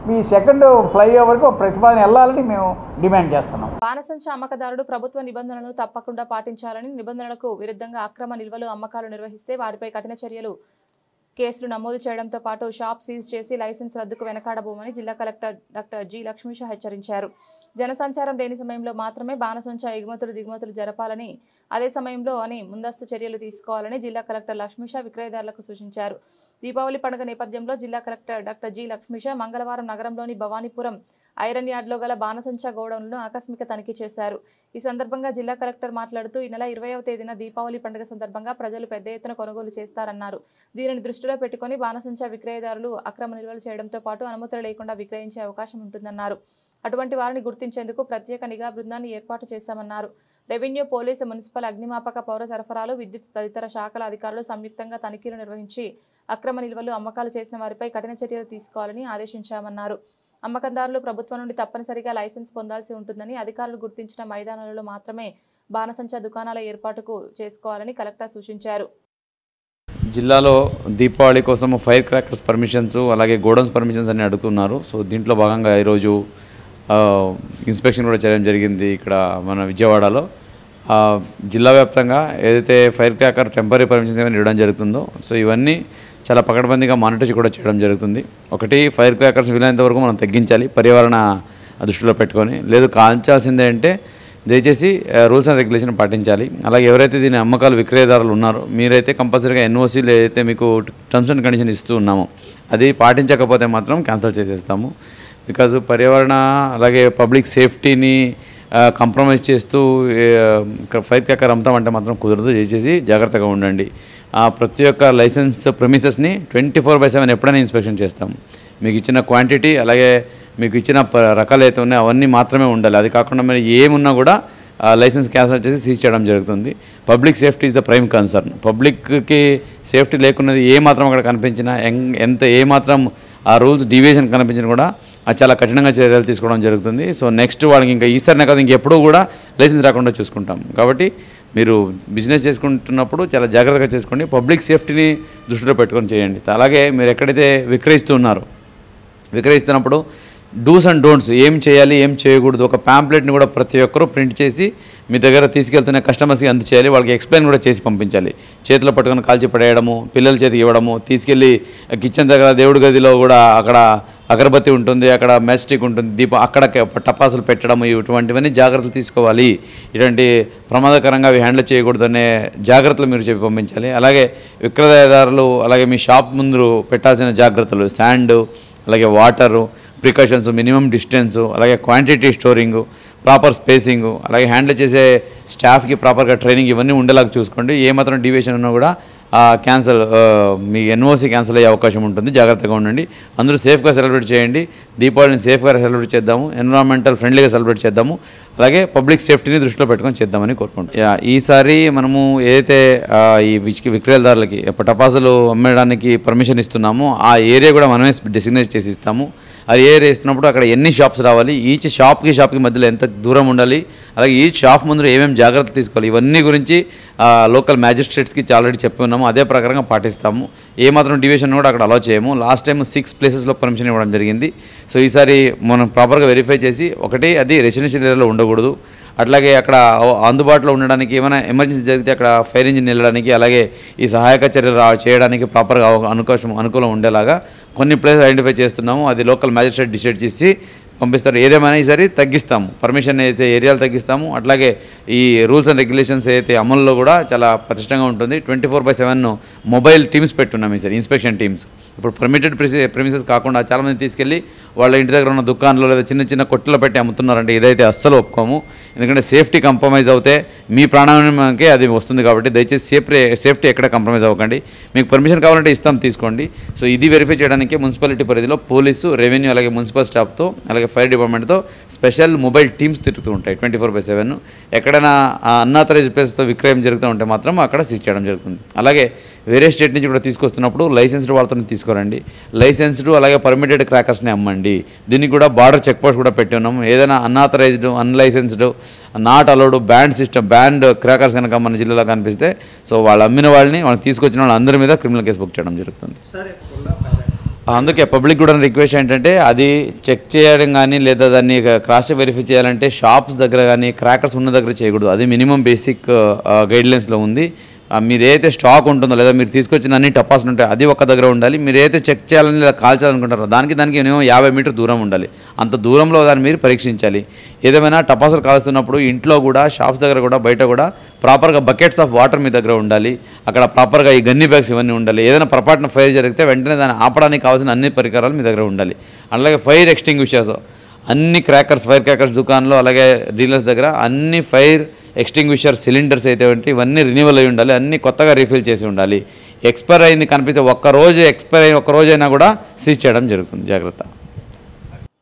మీ సెకండ్ ఫ్లైఓవర్కి ఒక ప్రతిపాదన వెళ్ళాలని మేము డిమాండ్ చేస్తున్నాం. బాణసంచ అమ్మకదారుడు ప్రభుత్వ నిబంధనలను తప్పకుండా పాటించాలని, నిబంధనలకు విరుద్ధంగా అక్రమ నిల్వలు అమ్మకాలు నిర్వహిస్తే వారిపై కఠిన కేసులు నమోదు చేయడంతో పాటు షాప్ సీజ్ చేసి లైసెన్స్ రద్దుకు వెనకాడబోమని జిల్లా కలెక్టర్ డాక్టర్ జి లక్ష్మీష హెచ్చరించారు. జనసంచారం లేని సమయంలో మాత్రమే బాణసంచ ఎగుమతులు దిగుమతులు జరపాలని, అదే సమయంలో ముందస్తు చర్యలు తీసుకోవాలని జిల్లా కలెక్టర్ లక్ష్మీష విక్రయదారులకు సూచించారు. దీపావళి పండుగ నేపథ్యంలో జిల్లా కలెక్టర్ డాక్టర్ జి లక్ష్మీష మంగళవారం నగరంలోని భవానీపురం ఐరన్ యార్డ్లో గల బాణసంచా గోడౌన్లను ఆకస్మిక తనిఖీ చేశారు. ఈ సందర్భంగా జిల్లా కలెక్టర్ మాట్లాడుతూ ఈ నెల 20వ తేదీన దీపావళి పండుగ సందర్భంగా ప్రజలు పెద్ద ఎత్తున కొనుగోలు చేస్తారన్నారు. దీనిని దృష్టిలో పెట్టుకుని బాణసంచా విక్రయదారులు అక్రమ నిల్వలు చేయడంతో పాటు అనుమతులు లేకుండా విక్రయించే అవకాశం ఉంటుందన్నారు. అటువంటి వారిని గుర్తించేందుకు ప్రత్యేక నిఘా బృందాన్ని ఏర్పాటు చేశామన్నారు. రెవెన్యూ, పోలీసు, మున్సిపల్, అగ్నిమాపక, పౌర సరఫరాలు, విద్యుత్ తదితర శాఖల అధికారులు సంయుక్తంగా తనిఖీలు నిర్వహించి అక్రమ నిల్వలు, అమ్మకాలు చేసిన వారిపై కఠిన చర్యలు తీసుకోవాలని ఆదేశించామన్నారు. అమ్మకందారులు ప్రభుత్వం నుండి తప్పనిసరిగా లైసెన్స్ పొందాల్సి ఉంటుందని, అధికారులు గుర్తించిన మైదానాలలో మాత్రమే బాణసంచా దుకాణాల ఏర్పాటుకు చేసుకోవాలని కలెక్టర్ సూచించారు. జిల్లాలో దీపావళి కోసం ఫైర్ క్రాకర్స్ పర్మిషన్స్ అలాగే గోడౌన్స్ పర్మిషన్స్ అన్ని అడుగుతున్నారు. సో దీంట్లో భాగంగా ఈరోజు ఇన్స్పెక్షన్ కూడా చేయడం జరిగింది ఇక్కడ మన విజయవాడలో. జిల్లా వ్యాప్తంగా ఏదైతే ఫైర్ క్రాకర్ టెంపరీ పర్మిషన్స్ ఏమైనా ఇవ్వడం జరుగుతుందో సో ఇవన్నీ చాలా పకడ్బందీగా మానిటర్ కూడా చేయడం జరుగుతుంది. ఒకటి, ఫైర్ క్రాకర్స్ వీలైనంత వరకు మనం తగ్గించాలి పర్యావరణ దృష్టిలో పెట్టుకొని. లేదు కాల్చాల్సిందే అంటే దయచేసి రూల్స్ అండ్ రెగ్యులేషన్ పాటించాలి. అలాగే ఎవరైతే దీని అమ్మకాలు విక్రయదారులు ఉన్నారో మీరైతే కంపల్సరీగా ఎన్ఓసీలు ఏదైతే మీకు టర్మ్స్ అండ్ కండిషన్ ఇస్తూ ఉన్నామో అది పాటించకపోతే మాత్రం క్యాన్సిల్ చేసేస్తాము. బికాజ్ పర్యావరణ అలాగే పబ్లిక్ సేఫ్టీని కాంప్రమైజ్ చేస్తూ ఫైర్ క్రాకర్ అమ్ముతామంటే మాత్రం కుదరదు. దయచేసి జాగ్రత్తగా ఉండండి. ప్రతి ఒక్క లైసెన్స్ ప్రెమిసెస్ని 24/7 ఎప్పుడైనా ఇన్స్పెక్షన్ చేస్తాము. మీకు ఇచ్చిన క్వాంటిటీ అలాగే మీకు ఇచ్చిన రకాలు అయితే ఉన్నాయో అవన్నీ మాత్రమే ఉండాలి. అది కాకుండా మరి ఏమున్నా కూడా లైసెన్స్ క్యాన్సిల్ చేసి సీజ్ చేయడం జరుగుతుంది. Public safety is the prime concern. పబ్లిక్కి సేఫ్టీ లేకున్నది ఏ మాత్రం అక్కడ కనిపించినా ఏ మాత్రం ఆ రూల్స్ డీవియేషన్ కనిపించినా కూడా చాలా కఠినంగా చర్యలు తీసుకోవడం జరుగుతుంది. సో నెక్స్ట్ వాళ్ళకి ఇంకా ఈసారినే కాదు ఇంకెప్పుడూ కూడా లైసెన్స్ రాకుండా చూసుకుంటాం. కాబట్టి మీరు బిజినెస్ చేసుకుంటున్నప్పుడు చాలా జాగ్రత్తగా చేసుకోండి. పబ్లిక్ సేఫ్టీని దృష్టిలో పెట్టుకొని చేయండి. అలాగే మీరు ఎక్కడైతే విక్రయిస్తున్నప్పుడు డూస్ అండ్ డోంట్స్ ఏం చేయాలి ఏం చేయకూడదు ఒక ప్యాంప్లెట్ని కూడా ప్రతి ఒక్కరూ ప్రింట్ చేసి మీ దగ్గర తీసుకెళ్తున్న కస్టమర్స్కి అందచేయాలి. వాళ్ళకి ఎక్స్ప్లెయిన్ కూడా చేసి పంపించాలి. చేతిలో పట్టుకొని కాల్చి పడేయడము, పిల్లల చేతికి ఇవ్వడము, తీసుకెళ్ళి కిచెన్ దగ్గర దేవుడి గదిలో కూడా అక్కడ అగరబత్తి ఉంటుంది, అక్కడ మ్యాస్టిక్ ఉంటుంది, దీపం అక్కడ టపాసులు పెట్టడము, ఇటువంటివన్నీ జాగ్రత్తలు తీసుకోవాలి. ఇటువంటి ప్రమాదకరంగా అవి హ్యాండిల్ చేయకూడదనే జాగ్రత్తలు మీరు చెప్పి పంపించాలి. అలాగే విక్రయదారులు అలాగే మీ షాప్ ముందు పెట్టాల్సిన జాగ్రత్తలు శాండ్ అలాగే వాటరు ప్రికాషన్స్, మినిమం డిస్టెన్సు, అలాగే క్వాంటిటీ స్టోరింగు, ప్రాపర్ స్పేసింగు, అలాగే హ్యాండిల్ చేసే స్టాఫ్కి ప్రాపర్గా ట్రైనింగ్ ఇవన్నీ ఉండేలాగా చూసుకోండి. ఏమాత్రం డీవియేషన్ ఉన్నా కూడా క్యాన్సల్ మీ ఎన్ఓసి క్యాన్సిల్ అయ్యే అవకాశం ఉంటుంది. జాగ్రత్తగా ఉండండి. అందరూ సేఫ్గా సెలబ్రేట్ చేయండి. దీపావళిని సేఫ్గా సెలబ్రేట్ చేద్దాము, ఎన్విరాన్మెంటల్ ఫ్రెండ్లీగా సెలబ్రేట్ చేద్దాము, అలాగే పబ్లిక్ సేఫ్టీని దృష్టిలో పెట్టుకొని చేద్దామని కోరుకుంటాం. ఈసారి మనము ఏదైతే ఈ విక్రయదారులకి టపాసులు అమ్మడానికి పర్మిషన్ ఇస్తున్నామో ఆ ఏరియా కూడా మనమే డెసిగ్నేట్ చేసి ఇస్తాము. అది ఏరియా ఇస్తున్నప్పుడు అక్కడ ఎన్ని షాప్స్ రావాలి, ఈచ్ షాప్కి మధ్యలో ఎంత దూరం ఉండాలి, అలాగే ఈ షాప్ ముందు ఏమేమి జాగ్రత్తలు తీసుకోవాలి, ఇవన్నీ గురించి లోకల్ మ్యాజిస్ట్రేట్స్కి ఆల్రెడీ చెప్పి ఉన్నాము. అదే ప్రకారంగా పాటిస్తాము. ఏమాత్రం డివిజన్ కూడా అక్కడ అలో చేయము. లాస్ట్ టైం 6 ప్లేసెస్లో పర్మిషన్ ఇవ్వడం జరిగింది. సో ఈసారి మనం ప్రాపర్గా వెరిఫై చేసి ఒకటి అది రెసిడెన్షియల్ ఏరియాలో ఉండకూడదు, అట్లాగే అక్కడ అందుబాటులో ఉండడానికి ఏమైనా ఎమర్జెన్సీ జరిగితే అక్కడ ఫైర్ ఇంజిన్ వెళ్ళడానికి అలాగే ఈ సహాయక చర్యలు చేయడానికి ప్రాపర్గా అనుకూలం ఉండేలాగా కొన్ని ప్లేసెస్ ఐడెంటిఫై చేస్తున్నాము. అది లోకల్ మ్యాజిస్ట్రేట్ డిసైడ్ చేసి పంపిస్తారు. ఏదేమైనా ఈసారి తగ్గిస్తాము, పర్మిషన్ అయితే ఏరియాలు తగ్గిస్తాము. అట్లాగే ఈ రూల్స్ అండ్ రెగ్యులేషన్స్ అయితే అమల్లో కూడా చాలా పటిష్టంగా ఉంటుంది. 24/7 మొబైల్ టీమ్స్ పెట్టున్నాం ఈసారి, ఇన్స్పెక్షన్ టీమ్స్. ఇప్పుడు పర్మిటెడ్ ప్రెమిసెస్ కాకుండా చాలామంది తీసుకెళ్ళి వాళ్ళ ఇంటి దగ్గర ఉన్న దుకాణంలో లేదా చిన్న చిన్న కొట్టులో పెట్టి అమ్ముతున్నారంటే ఇదైతే అస్సలు ఒప్పుకోము. ఎందుకంటే సేఫ్టీ కంప్రమైజ్ అవుతే మీ ప్రాణానికే అది వస్తుంది. కాబట్టి దయచేసి సేఫ్టీ ఎక్కడ కంప్రమైజ్ అవ్వకండి. మీకు పర్మిషన్ కావాలంటే ఇస్తాం, తీసుకోండి. సో ఇది వెరిఫై చేయడానికి మున్సిపాలిటీ పరిధిలో పోలీసు, రెవెన్యూ అలాగే మున్సిపల్ స్టాఫ్తో అలాగే ఫైర్ డిపార్ట్మెంట్తో స్పెషల్ మొబైల్ టీమ్స్ తిరుగుతూ ఉంటాయి 24/7. ఎక్కడైనా అన్ఆథరైజ్ ప్లేస్తో విక్రయం జరుగుతూ ఉంటే మాత్రం అక్కడ సీజ్ చేయడం జరుగుతుంది. అలాగే వేరే స్టేట్ నుంచి కూడా తీసుకొస్తున్నప్పుడు లైసెన్స్డ్ వాళ్ళతో తీసుకోరండి. లైసెన్స్డ్ అలాగే పర్మిటెడ్ క్రాకర్స్ని అమ్మండి. దీనికి కూడా బార్డర్ చెక్ పోస్ట్ కూడా పెట్టి ఉన్నాము. ఏదైనా unauthorised, unlicensed, not allowed, banned crackers కనుక మన జిల్లాలో కనిపిస్తే సో వాళ్ళు అమ్మిన వాళ్ళని తీసుకొచ్చిన వాళ్ళందరి మీద క్రిమినల్ కేసు బుక్ చేయడం జరుగుతుంది. అందుకే పబ్లిక్ కూడా రిక్వెస్ట్ ఏంటంటే అది చెక్ చేయడం కానీ లేదా దాన్ని క్రాస్ చెక్ వెరిఫై చేయాలంటే షాప్స్ దగ్గర కానీ క్రాకర్స్ ఉన్న దగ్గర చేయకూడదు. అది మినిమం బేసిక్ గైడ్లైన్స్లో ఉంది. మీరు ఏదైతే స్టాక్ ఉంటుందో లేదా మీరు తీసుకొచ్చిన అన్ని టపాసులు ఉంటాయి అది ఒక దగ్గర ఉండాలి. మీరు ఏదైతే చెక్ చేయాలని లేదా కాల్చాలనుకుంటారో దానికి మినిమం 50 మీటర్ దూరం ఉండాలి. అంత దూరంలో దాన్ని మీరు పరీక్షించాలి. ఏదేమైనా టపాసులు కాలుస్తున్నప్పుడు ఇంట్లో కూడా, షాప్స్ దగ్గర కూడా, బయట కూడా ప్రాపర్గా బకెట్స్ ఆఫ్ వాటర్ మీ దగ్గర ఉండాలి. అక్కడ ప్రాపర్గా ఈ గన్నీ బ్యాగ్స్ ఇవన్నీ ఉండాలి. ఏదైనా పొరపాటున ఫైర్ జరిగితే వెంటనే దాన్ని ఆపడానికి కావాల్సిన అన్ని పరికరాలు మీ దగ్గర ఉండాలి. అలాగే ఫైర్ ఎక్స్టింగ్విషర్స్ అన్ని క్రాకర్స్ ఫైర్ క్రాకర్స్ దుకాణంలో అలాగే డీలర్స్ దగ్గర అన్ని ఫైర్ ఎక్స్టింగ్విషర్ సిలిండర్స్ అయితే ఇవన్నీ రిన్యూవల్ అయి ఉండాలి, అన్నీ కొత్తగా రీఫిల్ చేసి ఉండాలి. ఎక్స్పైర్ అయింది కనిపిస్తే ఒక్కరోజైనా కూడా సీజ్ చేయడం జరుగుతుంది. జాగ్రత్త.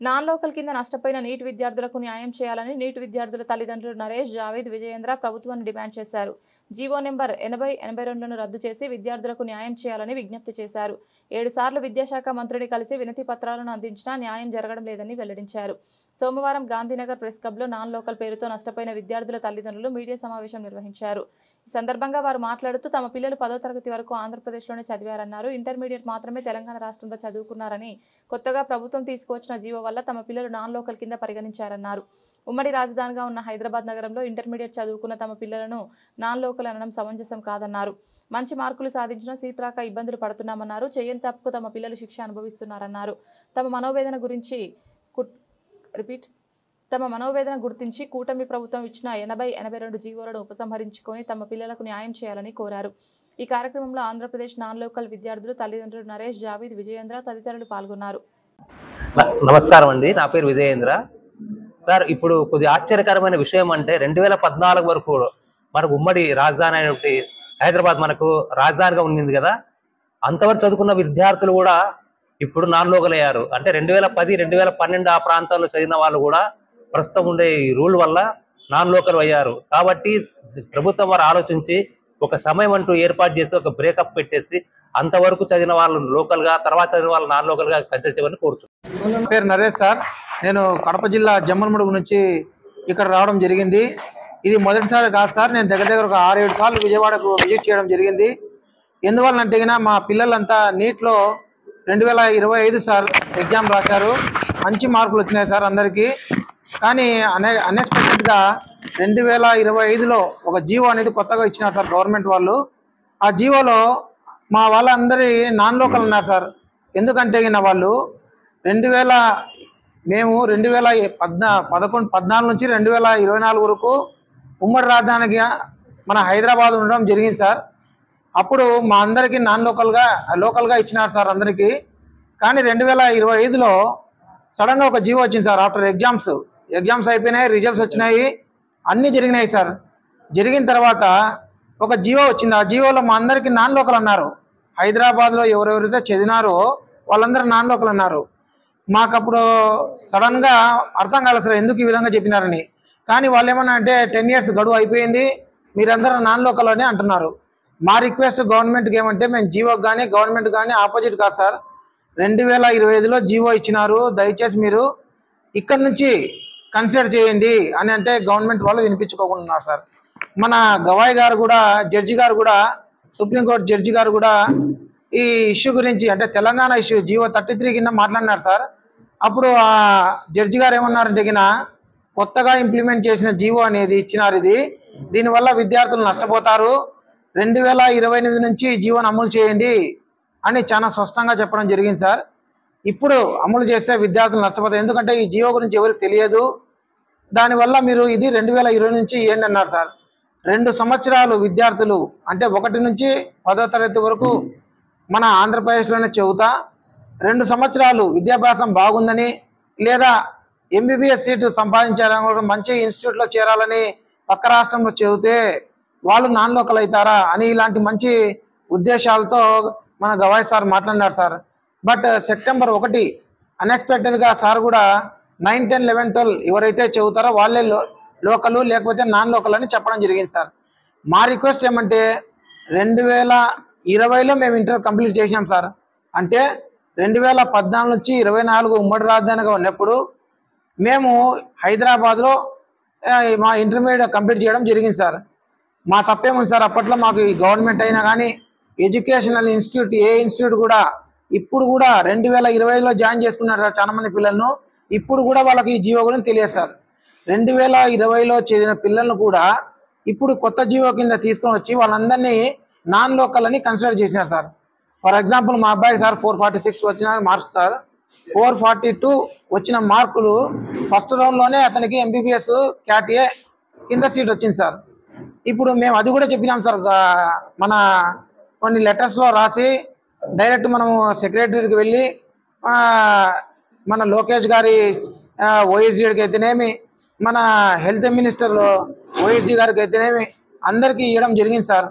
నాన్ లోకల్ కింద నష్టపోయిన నీట్ విద్యార్థులకు న్యాయం చేయాలని నీట్ విద్యార్థుల తల్లిదండ్రులు నరేష్, జావేద్, విజయేంద్ర ప్రభుత్వాన్ని డిమాండ్ చేశారు. జీవో నెంబర్ 80/82లను రద్దు చేసి విద్యార్థులకు న్యాయం చేయాలని విజ్ఞప్తి చేశారు. 7 సార్లు విద్యాశాఖ మంత్రిని కలిసి వినతి పత్రాలను అందించినా న్యాయం జరగడం లేదని వెల్లడించారు. సోమవారం గాంధీనగర్ ప్రెస్ క్లబ్లో నాన్ లోకల్ పేరుతో నష్టపోయిన విద్యార్థుల తల్లిదండ్రులు మీడియా సమావేశం నిర్వహించారు. ఈ సందర్భంగా వారు మాట్లాడుతూ తమ పిల్లలు 10వ తరగతి వరకు ఆంధ్రప్రదేశ్లోనే చదివారన్నారు. ఇంటర్మీడియట్ మాత్రమే తెలంగాణ రాష్ట్రంలో చదువుకున్నారని, కొత్తగా ప్రభుత్వం తీసుకువచ్చిన జీవో వల్ల తమ పిల్లలు నాన్ లోకల్ కింద పరిగణించారన్నారు. ఉమ్మడి రాజధానిగా ఉన్న హైదరాబాద్ నగరంలో ఇంటర్మీడియట్ చదువుకున్న తమ పిల్లలను నాన్ లోకల్ అనడం సమంజసం కాదన్నారు. మంచి మార్కులు సాధించిన సీట్ రాక ఇబ్బందులు పడుతున్నామన్నారు. చేయని తప్పుకు తమ పిల్లలు శిక్ష అనుభవిస్తున్నారన్నారు. తమ మనోవేదన గుర్తించి కూటమి ప్రభుత్వం ఇచ్చిన 80/82 జీవోలను ఉపసంహరించుకొని తమ పిల్లలకు న్యాయం చేయాలని కోరారు. ఈ కార్యక్రమంలో ఆంధ్రప్రదేశ్ నాన్ లోకల్ విద్యార్థులు తల్లిదండ్రులు నరేష్, జావేద్, విజయేంద్ర తదితరులు పాల్గొన్నారు. నమస్కారం అండి, నా పేరు విజయేంద్ర. సార్, ఇప్పుడు కొద్ది ఆశ్చర్యకరమైన విషయం అంటే 2014 వరకు మనకు ఉమ్మడి రాజధాని అయినటువంటి హైదరాబాద్ మనకు రాజధానిగా ఉండింది కదా, అంతవరకు చదువుకున్న విద్యార్థులు కూడా ఇప్పుడు నాన్ లోకల్ అయ్యారు. అంటే 2010, 2012 ఆ ప్రాంతాల్లో చదివిన వాళ్ళు కూడా ప్రస్తుతం ఉండే ఈ రూల్ వల్ల నాన్ లోకల్ అయ్యారు. కాబట్టి ప్రభుత్వం వారు ఆలోచించి ఒక సమయం అంటూ ఏర్పాటు చేసి ఒక బ్రేకప్ పెట్టేసి అంతవరకు చదివిన వాళ్ళు లోకల్గా, తర్వాత చదివిన వాళ్ళు నాన్ లోకల్గా కన్సిడర్ చేయమని కోరుతున్నాను. నా పేరు నరేష్ సార్. నేను కడప జిల్లా జమ్మలమడుగు నుంచి ఇక్కడ రావడం జరిగింది. ఇది మొదటిసారి కాదు సార్, నేను దగ్గర ఒక 6-7 సార్లు విజయవాడకు విజిట్ చేయడం జరిగింది. ఎందువల్లంటే మా పిల్లలంతా నీట్లో 2025 సార్ ఎగ్జామ్ రాశారు. మంచి మార్కులు వచ్చినాయి సార్ అందరికీ. కానీ అన్ఎక్స్పెక్టెడ్గా 2025లో ఒక జీవో అనేది కొత్తగా ఇచ్చినారు సార్ గవర్నమెంట్ వాళ్ళు. ఆ జీవోలో మా వాళ్ళందరి నాన్ లోకల్ ఉన్నారు సార్. ఎందుకంటే వాళ్ళు 2014 నుంచి 2024 వరకు ఉమ్మడి రాజధానిగా మన హైదరాబాద్ ఉండడం జరిగింది సార్. అప్పుడు మా అందరికీ నాన్ లోకల్గా ఇచ్చినారు సార్ అందరికీ. కానీ 2025లో సడన్గా ఒక జీవో వచ్చింది సార్. ఆఫ్టర్ ఎగ్జామ్స్ అయిపోయినాయి, రిజల్ట్స్ వచ్చినాయి, అన్నీ జరిగినాయి సార్. జరిగిన తర్వాత ఒక జీవో వచ్చింది. ఆ జీవోలో మా అందరికీ నాన్ లోకల్ అన్నారు. హైదరాబాద్లో ఎవరెవరైతే చదివినారో వాళ్ళందరూ నాన్ లోకల్ అన్నారు. మాకు అప్పుడు సడన్గా అర్థం కాలేదు సార్ ఎందుకు ఈ విధంగా చెప్పినారని. కానీ వాళ్ళు ఏమన్నా అంటే 10 years గడువు అయిపోయింది, మీరందరూ నాన్ లోకల్ అని అంటున్నారు. మా రిక్వెస్ట్ గవర్నమెంట్కి ఏమంటే, మేము జీవోకి కానీ గవర్నమెంట్ కానీ ఆపోజిట్ కాదు సార్. 2025లో జీవో ఇచ్చినారు, దయచేసి మీరు ఇక్కడ నుంచి కన్సిడర్ చేయండి అని అంటే గవర్నమెంట్ వాళ్ళు వినిపించుకోకుంటున్నారు సార్. మన గవాయ్ గారు కూడా, జడ్జి గారు కూడా, సుప్రీంకోర్టు జడ్జి గారు కూడా ఈ ఇష్యూ గురించి అంటే తెలంగాణ ఇష్యూ జీవో 33 కింద మాట్లాడినారు సార్. అప్పుడు ఆ జడ్జి గారు ఏమన్నారంటే కొత్తగా ఇంప్లిమెంట్ చేసిన జీవో అనేది ఇచ్చినారు, దీనివల్ల విద్యార్థులు నష్టపోతారు, 2028 నుంచి జీవోను అమలు చేయండి అని చాలా స్పష్టంగా చెప్పడం జరిగింది సార్. ఇప్పుడు అమలు చేస్తే విద్యార్థులు నష్టపోతారు, ఎందుకంటే ఈ జీవో గురించి ఎవరికి తెలియదు, దానివల్ల మీరు ఇది 2020 నుంచి ఇవ్వండి అన్నారు సార్. 2 సంవత్సరాలు విద్యార్థులు అంటే 1 నుంచి 10వ తరగతి వరకు మన ఆంధ్రప్రదేశ్లోనే చదువుతా 2 సంవత్సరాలు విద్యాభ్యాసం బాగుందని లేదా ఎంబీబీఎస్ సీటు సంపాదించాలని మంచి ఇన్స్టిట్యూట్లో చేరాలని పక్క రాష్ట్రంలో చదివితే వాళ్ళు నాన్ లోకల్ అవుతారా అని ఇలాంటి మంచి ఉద్దేశాలతో మన గవాయ్ సార్ మాట్లాడినారు సార్. బట్ సెప్టెంబర్ 1 అన్ఎక్స్పెక్టెడ్గా సార్ కూడా 9, 10, 11, 12 ఎవరైతే చదువుతారో వాళ్ళే లోకల్ లేకపోతే నాన్ లోకల్ అని చెప్పడం జరిగింది సార్. మా రిక్వెస్ట్ ఏమంటే 2020లో మేము ఇంటర్ కంప్లీట్ చేసాం సార్. అంటే 2014 నుంచి 24 ఉమ్మడి రాజధానిగా ఉన్నప్పుడు మేము హైదరాబాద్లో మా ఇంటర్మీడియట్ కంప్లీట్ చేయడం జరిగింది సార్. మా తప్పేముంది సార్, అప్పట్లో మాకు ఈ గవర్నమెంట్ అయినా కానీ ఎడ్యుకేషనల్ ఇన్స్టిట్యూట్ ఏ ఇన్స్టిట్యూట్ కూడా ఇప్పుడు కూడా 2020లో జాయిన్ చేసుకున్నారు సార్ చాలా మంది పిల్లలను. ఇప్పుడు కూడా వాళ్ళకి ఈ జీవో గురించి తెలియదు సార్. 2020లో చదివిన పిల్లలను కూడా ఇప్పుడు కొత్త జీవో కింద తీసుకొని వచ్చి వాళ్ళందరినీ నాన్ లోకల్ అని కన్సిడర్ చేసినారు సార్. ఫర్ ఎగ్జాంపుల్ మా అబ్బాయి సార్ 446 వచ్చిన మార్క్స్ సార్, 442 వచ్చిన మార్కులు ఫస్ట్ రౌండ్లోనే అతనికి ఎంబీబీఎస్ క్యాట్ ఏ కింద సీట్ వచ్చింది సార్. ఇప్పుడు మేము అది కూడా చెప్పినాం సార్, మన కొన్ని లెటర్స్లో రాసి డైరెక్ట్ మనము సెక్రటరీకి వెళ్ళి మన లోకేష్ గారి ఓఎస్జీకి అయితేనేమి, మన హెల్త్ మినిస్టర్ ఓఎస్జీ గారికి అయితేనేమి అందరికీ ఇవ్వడం జరిగింది సార్.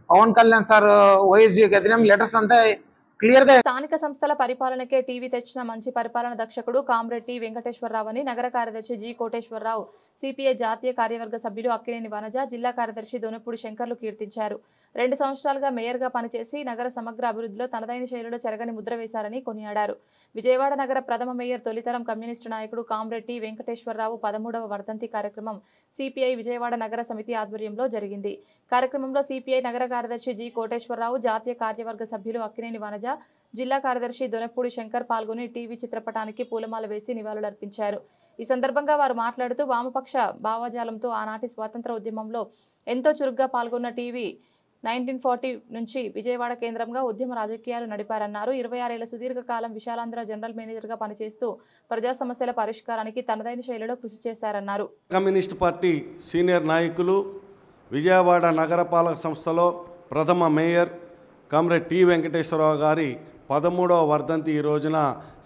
పవన్ కళ్యాణ్ సార్ ఓఎస్జీకి అయితేనేమి లెటర్స్ అంతా క్లియర్గా. స్థానిక సంస్థల పరిపాలనకే టీవీ తెచ్చిన మంచి పరిపాలన దక్షకుడు కామ్రేడ్ టి వెంకటేశ్వరరావు అని నగర కార్యదర్శి జి కోటేశ్వరరావు, సిపిఐ జాతీయ కార్యవర్గ సభ్యులు అక్కినేని వనజ, జిల్లా కార్యదర్శి దొనపూడి శంకర్లు కీర్తించారు. 2 సంవత్సరాలుగా మేయర్గా పనిచేసి నగర సమగ్ర అభివృద్ధిలో తనదైన శైలిలో చెరగని ముద్ర వేశారని కొనియాడారు. విజయవాడ నగర ప్రథమ మేయర్, తొలితరం కమ్యూనిస్టు నాయకుడు కామ్రేడ్ టి వెంకటేశ్వరరావు 13వ వర్ధంతి కార్యక్రమం సిపిఐ విజయవాడ నగర సమితి ఆధ్వర్యంలో జరిగింది. కార్యక్రమంలో సిపిఐ నగర కార్యదర్శి జి కోటేశ్వరరావు, జాతీయ కార్యవర్గ సభ్యులు అక్కినేని వనజ, జిల్లా కార్యదర్శి దొనపూడి శంకర్ పాల్గొని టీవీ చిత్రపటానికి పూలమాల వేసి నివాళులర్పించారు. ఈ సందర్భంగా వారు మాట్లాడుతూ వామపక్ష భావజాలంతో ఆనాటి స్వాతంత్ర ఉద్యమంలో ఎంతో చురుగ్గా పాల్గొన్న టీవీ 1940 నుంచి విజయవాడ కేంద్రంగా ఉద్యమ రాజకీయాలు నడిపారన్నారు. 26 ఏళ్ల సుదీర్ఘకాలం విశాలాంధ్ర జనరల్ మేనేజర్గా పనిచేస్తూ ప్రజా సమస్యల పరిష్కారానికి తనదైన శైలిలో కృషి చేశారన్నారు. కమ్యూనిస్ట్ పార్టీ సీనియర్ నాయకులు, విజయవాడ నగరపాలక సంస్థలో ప్రథమ మేయర్ కామ్రేడ్ టి వెంకటేశ్వరరావు గారి 13వ వర్ధంతి ఈ రోజున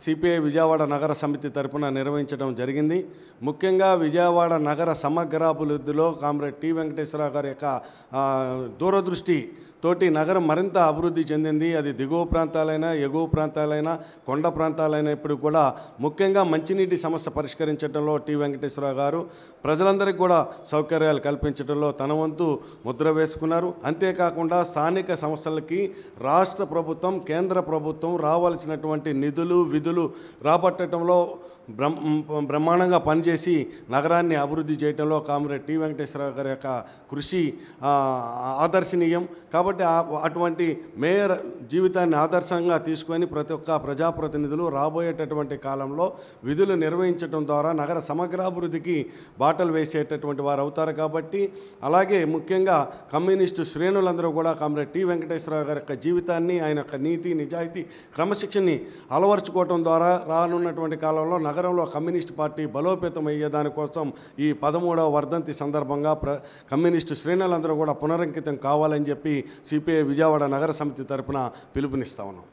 సిపిఐ విజయవాడ నగర సమితి తరపున నిర్వహించడం జరిగింది. ముఖ్యంగా విజయవాడ నగర సమగ్రాభివృద్ధిలో కామ్రేడ్ టి వెంకటేశ్వరరావు గారి యొక్క దూరదృష్టి తోటి నగరం మరింత అభివృద్ధి చెందింది. అది దిగువ ప్రాంతాలైనా, ఎగువ ప్రాంతాలైనా, కొండ ప్రాంతాలైనప్పుడు కూడా ముఖ్యంగా మంచినీటి సమస్య పరిష్కరించడంలో టి వెంకటేశ్వరరావు గారు ప్రజలందరికీ కూడా సౌకర్యాలు కల్పించడంలో తన వంతు ముద్ర వేసుకున్నారు. అంతేకాకుండా స్థానిక సంస్థలకి రాష్ట్ర ప్రభుత్వం, కేంద్ర ప్రభుత్వం రావాల్సినటువంటి నిధులు, విధులు రాబట్టడంలో బ్రహ్మాండంగా పనిచేసి నగరాన్ని అభివృద్ధి చేయడంలో కామ్రేడ్ టి వెంకటేశ్వరరావు గారి యొక్క కృషి ఆదర్శనీయం. కాబట్టి అటువంటి మేయర్ జీవితాన్ని ఆదర్శంగా తీసుకొని ప్రతి ఒక్క ప్రజాప్రతినిధులు రాబోయేటటువంటి కాలంలో విధులు నిర్వహించడం ద్వారా నగర సమగ్రాభివృద్ధికి బాటలు వేసేటటువంటి వారు అవుతారు. కాబట్టి అలాగే ముఖ్యంగా కమ్యూనిస్టు శ్రేణులందరూ కూడా కామ్రేడ్ టి వెంకటేశ్వరరావు గారి యొక్క జీవితాన్ని, ఆయన యొక్క నీతి, నిజాయితీ, క్రమశిక్షణని అలవర్చుకోవడం ద్వారా రానున్నటువంటి కాలంలో నగరంలో కమ్యూనిస్ట్ పార్టీ బలోపేతం అయ్యే దానికోసం ఈ 13వ వర్ధంతి సందర్భంగా కమ్యూనిస్టు శ్రేణులందరూ కూడా పునరంకితం కావాలని చెప్పి సిపిఐ విజయవాడ నగర సమితి తరపున పిలుపునిస్తా ఉన్నాం.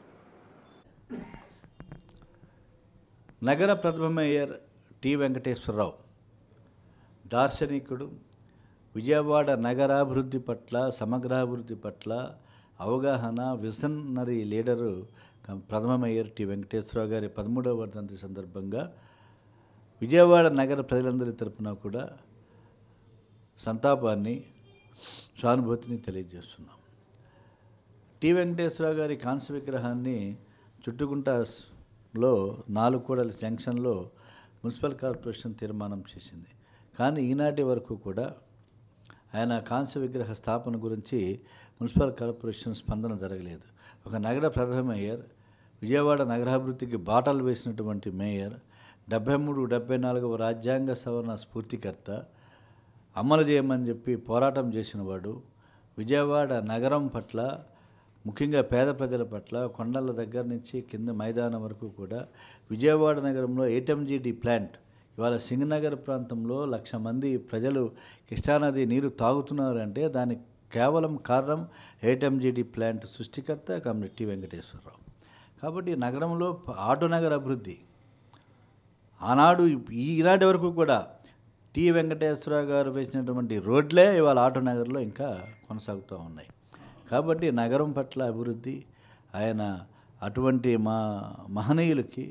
నగర ప్రథమ మేయర్ టి వెంకటేశ్వరరావు దార్శనికుడు. విజయవాడ నగరాభివృద్ధి పట్ల, సమగ్రాభివృద్ధి పట్ల అవగాహన, విజనరీ లీడరు ప్రథమ మేయర్ టి వెంకటేశ్వరరావు గారి 13వ వర్ధంతి సందర్భంగా విజయవాడ నగర ప్రజలందరి తరపున కూడా సంతాపాన్ని, సానుభూతిని తెలియజేస్తున్నాం. టి వెంకటేశ్వరరావు గారి కాంస్య విగ్రహాన్ని చుట్టుకుంటలో 4 కూడల జంక్షన్లో మున్సిపల్ కార్పొరేషన్ తీర్మానం చేసింది. కానీ ఈనాటి వరకు కూడా ఆయన కాంస్య విగ్రహ స్థాపన గురించి మున్సిపల్ కార్పొరేషన్ స్పందన జరగలేదు. ఒక నగర ప్రథమ మేయర్, విజయవాడ నగరాభివృద్ధికి బాటలు వేసినటువంటి మేయర్, 73-74వ రాజ్యాంగ సవరణ స్ఫూర్తికర్త, అమలు చేయమని చెప్పి పోరాటం చేసినవాడు, విజయవాడ నగరం పట్ల, ముఖ్యంగా పేద ప్రజల పట్ల, కొండల దగ్గర నుంచి కింద మైదానం వరకు కూడా విజయవాడ నగరంలో 8MGD ప్లాంట్ ఇవాళ సింగనగర్ ప్రాంతంలో 1,00,000 మంది ప్రజలు కృష్ణానది నీరు తాగుతున్నారంటే దానికి కేవలం కారణం 8MGD ప్లాంట్ సృష్టికర్త కామ్రేడ్ టి వెంకటేశ్వరరావు. కాబట్టి నగరంలో ఆటో నగర అభివృద్ధి ఆనాడు ఈనాటి వరకు కూడా టి వెంకటేశ్వరరావు గారు వేసినటువంటి రోడ్లే ఇవాళ ఆటో నగర్లో ఇంకా కొనసాగుతూ ఉన్నాయి. కాబట్టి నగరం పట్ల అభివృద్ధి, ఆయన అటువంటి మహనీయులకి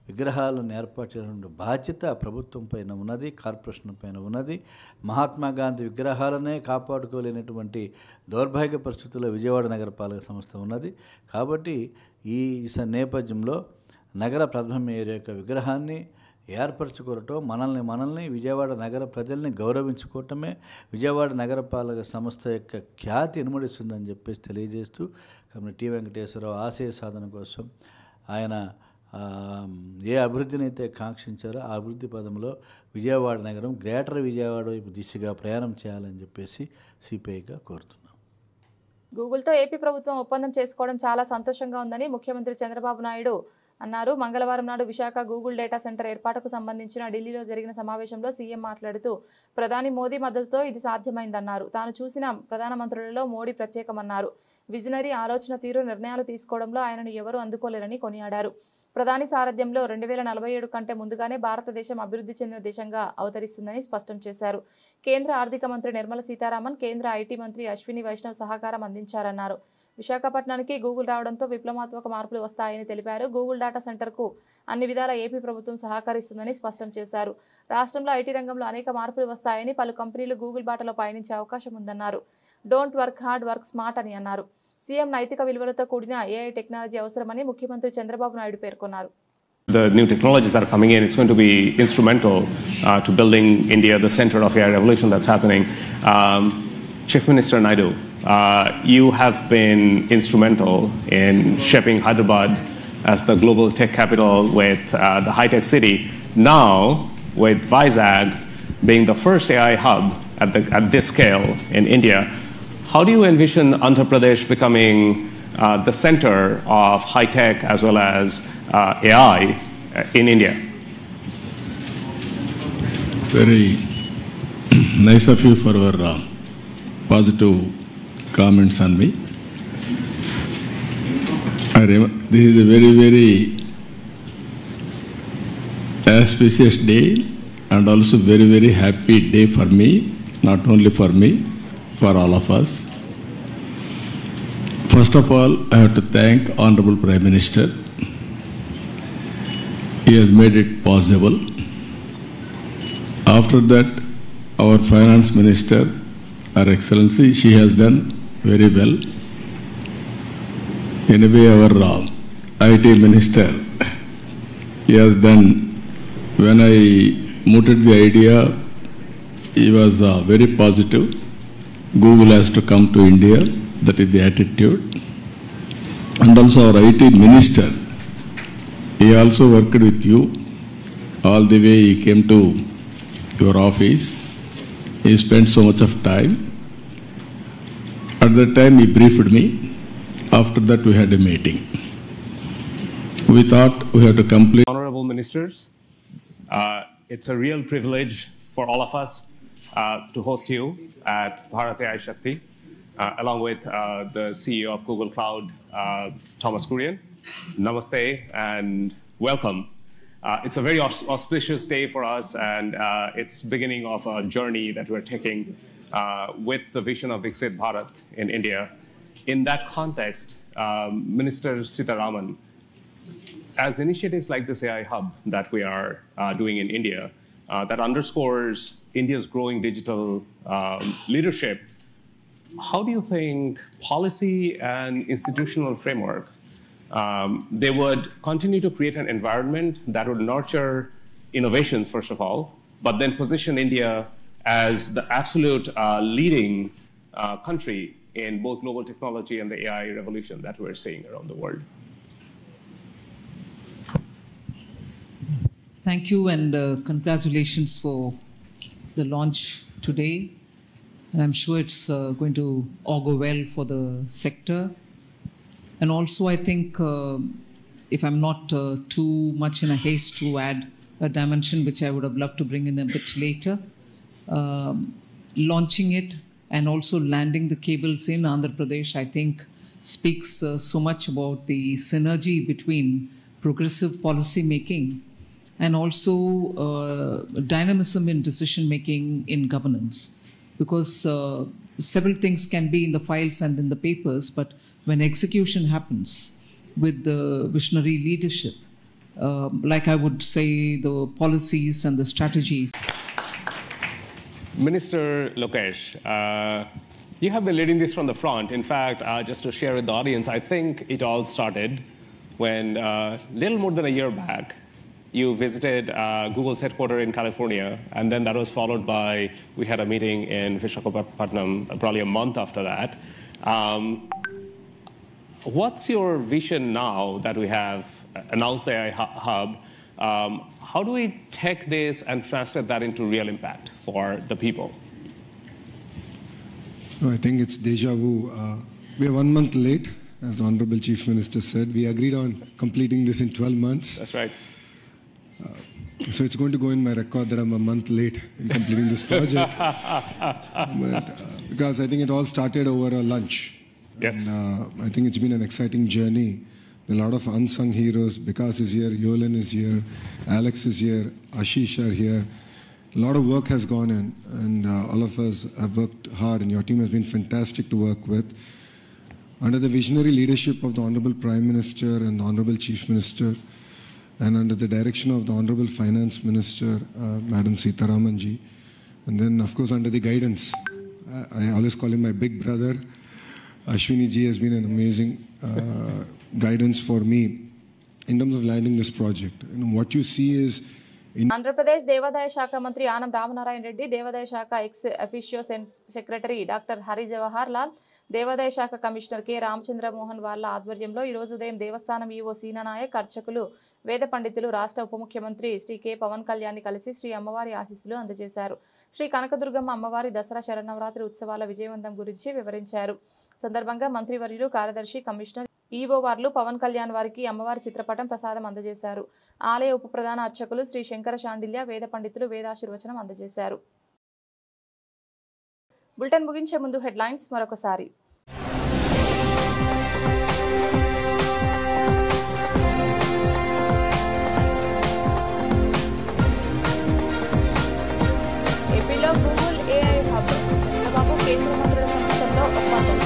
విగ్రహాలను ఏర్పాటు చేసినటువంటి బాధ్యత ప్రభుత్వం పైన ఉన్నది, కార్పొరేషన్ పైన ఉన్నది. మహాత్మా గాంధీ విగ్రహాలనే కాపాడుకోలేనటువంటి దౌర్భాగ్య పరిస్థితుల్లో విజయవాడ నగరపాలక సంస్థ ఉన్నది. కాబట్టి ఈ నేపథ్యంలో నగర ప్రథమ మేయర్ యొక్క విగ్రహాన్ని ఏర్పరచుకోవటం, మనల్ని విజయవాడ నగర ప్రజల్ని గౌరవించుకోవటమే విజయవాడ నగరపాలక సంస్థ యొక్క ఖ్యాతి ఇనుమడిస్తుందని చెప్పేసి తెలియజేస్తూ టి వెంకటేశ్వరరావు ఆశయ సాధన కోసం ఆయన ఏ అభివృద్ధిని అయితే కాంక్షించారో ఆ అభివృద్ధి పదంలో విజయవాడ నగరం గ్రేటర్ విజయవాడ వైపు దిశగా ప్రయాణం చేయాలని చెప్పేసి సిపిఐగా కోరుతున్నాం. గూగుల్తో ఏపీ ప్రభుత్వం ఒప్పందం చేసుకోవడం చాలా సంతోషంగా ఉందని ముఖ్యమంత్రి చంద్రబాబు నాయుడు అన్నారు. మంగళవారం నాడు విశాఖ గూగుల్ డేటా సెంటర్ ఏర్పాటుకు సంబంధించిన ఢిల్లీలో జరిగిన సమావేశంలో సీఎం మాట్లాడుతూ ప్రధాని మోదీ మద్దతుతో ఇది సాధ్యమైందన్నారు. తాను చూసిన ప్రధానమంత్రులలో మోడీ ప్రత్యేకమన్నారు. విజనరీ ఆలోచన తీరు, నిర్ణయాలు తీసుకోవడంలో ఆయనను ఎవరూ అందుకోలేరని కొనియాడారు. ప్రధాని సారథ్యంలో 2047 కంటే ముందుగానే భారతదేశం అభివృద్ధి చెందిన దేశంగా అవతరిస్తుందని స్పష్టం చేశారు. కేంద్ర ఆర్థిక మంత్రి నిర్మలా సీతారామన్, కేంద్ర ఐటీ మంత్రి అశ్విని వైష్ణవ్ సహకారం అందించారన్నారు. విశాఖపట్నానికి గూగుల్ రావడంతో విప్లవాత్మక మార్పులు వస్తాయని తెలిపారు. గూగుల్ డేటా సెంటర్కు అన్ని విధాల ఏపీ ప్రభుత్వం సహకరిస్తుందని స్పష్టం చేశారు. రాష్ట్రంలో ఐటీ రంగంలో అనేక మార్పులు వస్తాయని, పలు కంపెనీలు గూగుల్ బాటలో పయనించే అవకాశం ఉందన్నారు. Don't work hard, work smart అని అన్నారు. సీఎం నైతిక విలువలతో కూడిన ఏఐ టెక్నాలజీ అవసరమని ముఖ్యమంత్రి చంద్రబాబు నాయుడు పేర్కొన్నారు. The new technologies that are coming in, it's going to be instrumental to building India, the center of AI revolution that's happening. Chief Minister Naidu, you have been instrumental in shaping Hyderabad as the global tech capital with the high-tech city. Now, with Vizag being the first AI hub at this scale in India, how do you envision Andhra Pradesh becoming the center of high-tech as well as AI in India? Very nice of you for your positive comments on me. This is a very, very auspicious day and also very, very happy day for me, not only for me, for all of us. First of all, I have to thank Honorable Prime Minister. He has made it possible. After that, our Finance Minister, Her Excellency, she has done very well. Anyway, our IT Minister, he has done, when I mooted the idea, he was very positive. Google has to come to India, that is the attitude. And also our IT Minister, he also worked with you all the way he came to your office. He spent so much of time. At that time he briefed me. After that we had a meeting. We thought we had to complete. Honorable Ministers, it's a real privilege for all of us to host you at Bharat AI Shakti, along with the CEO of Google Cloud, Thomas Kurian. Namaste and welcome. It's a very auspicious day for us, and it's beginning of a journey that we're taking with the vision of Viksit Bharat in India. In that context, Minister Sitaraman, as initiatives like this AI hub that we are doing in India, that underscores India's growing digital leadership, how do you think policy and institutional framework they would continue to create an environment that would nurture innovations, first of all, but then position India as the absolute leading country in both global technology and the AI revolution that we're seeing around the world? Thank you, and congratulations for the launch today. And I'm sure it's going to augur well for the sector. And also, I think, if I'm not too much in a haste to add a dimension which I would have loved to bring in a bit later, launching it and also landing the cables in Andhra Pradesh, I think, speaks so much about the synergy between progressive policy making and also dynamism in decision making in governance. Because several things can be in the files and in the papers, but when execution happens with the visionary leadership, like I would say, the policies and the strategies. Minister Lokesh, you have been leading this from the front. In fact, just to share with the audience, I think it all started when little more than a year back, you visited Google's headquarters in California, and then that was followed by, we had a meeting in Visakhapatnam probably a month after that. What's your vision now that we have announced the AI hub? How do we take this and translate that into real impact for the people? No, I think it's deja vu. We are 1 month late, as the Honorable Chief Minister said. We agreed on completing this in 12 months. That's right. So it's going to go in my record that I'm a month late in completing this project. But, because I think it all started over a lunch. Yes. And, I think it's been an exciting journey. A lot of unsung heroes. Vikas is here, Yolan is here, Alex is here, Ashish are here. A lot of work has gone in, and all of us have worked hard, and your team has been fantastic to work with. Under the visionary leadership of the Honorable Prime Minister and the Honorable Chief Minister, and under the direction of the Honorable Finance Minister, Madam Sitaraman ji, and then of course under the guidance, I always call him my big brother, Ashwini ji has been an amazing guidance for me in terms of landing this project. You know, what you see is Andhra Pradesh దేవాదాయ శాఖ మంత్రి ఆనం రామనారాయణ రెడ్డి, దేవాదాయ శాఖ ex officio secretary doctor Hari Jawahar Lal, దేవాదాయ శాఖ commissioner K Ramachandra Mohan వాళ్ళ ఆధ్వర్యంలో ఈరోజు ఉదయం దేవస్థానం ఈవో సీనానాయక్, అర్చకులు, వేద పండితులు, రాష్ట్ర ఉప ముఖ్యమంత్రి శ్రీ కె పవన్ కళ్యాణ్ కలిసి శ్రీ అమ్మవారి ఆశీస్సులు అందజేశారు. శ్రీ కనకదుర్గమ్మ అమ్మవారి దసరా శరన్నవరాత్రి ఉత్సవాల విజయవంతం గురించి వివరించారు. సందర్భంగా మంత్రివర్యులు, కార్యదర్శి, కమిషనర్, ఈవో వార్లు పవన్ కళ్యాణ్ వారికి అమ్మవారి చిత్రపటం ప్రసాదం అందజేశారు. ఆలయ ఉప ప్రధాన అర్చకులు శ్రీ శంకర శాండిల్య, వేద పండితులు వేదాశీర్వచనం అందజేశారు. బులెటిన్ ముగించే ముందు హెడ్లైన్స్ మరొకసారి. ఏపీలో గూగుల్ ఏఐ హబ్, చంద్రబాబు కేంద్ర మంత్రుల సమక్షంలో ఒప్పందం.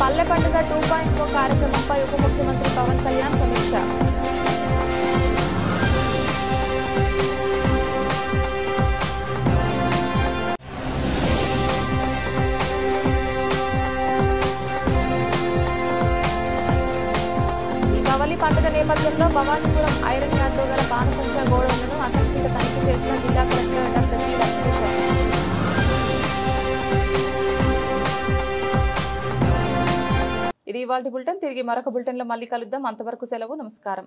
పల్లె పండుగ 2.0 కార్యక్రమంపై ఉప ముఖ్యమంత్రి పవన్ కళ్యాణ్ సమీక్ష. దీపావళి పండుగ నేపథ్యంలో భవానీపురం ఐరన్ యార్డ్లో గల బాణసంచా గోడౌన్లను ఆకస్మిక తనిఖీ చేసిన జిల్లా కలెక్టర్ డాక్టర్ టి లక్ష్మీశర్మ. ఇది ఇవాల్టి బులెటిన్. తిరిగి మరొక బులెటిన్లో మళ్ళీ కలుద్దాం. అంతవరకు సెలవు. నమస్కారం.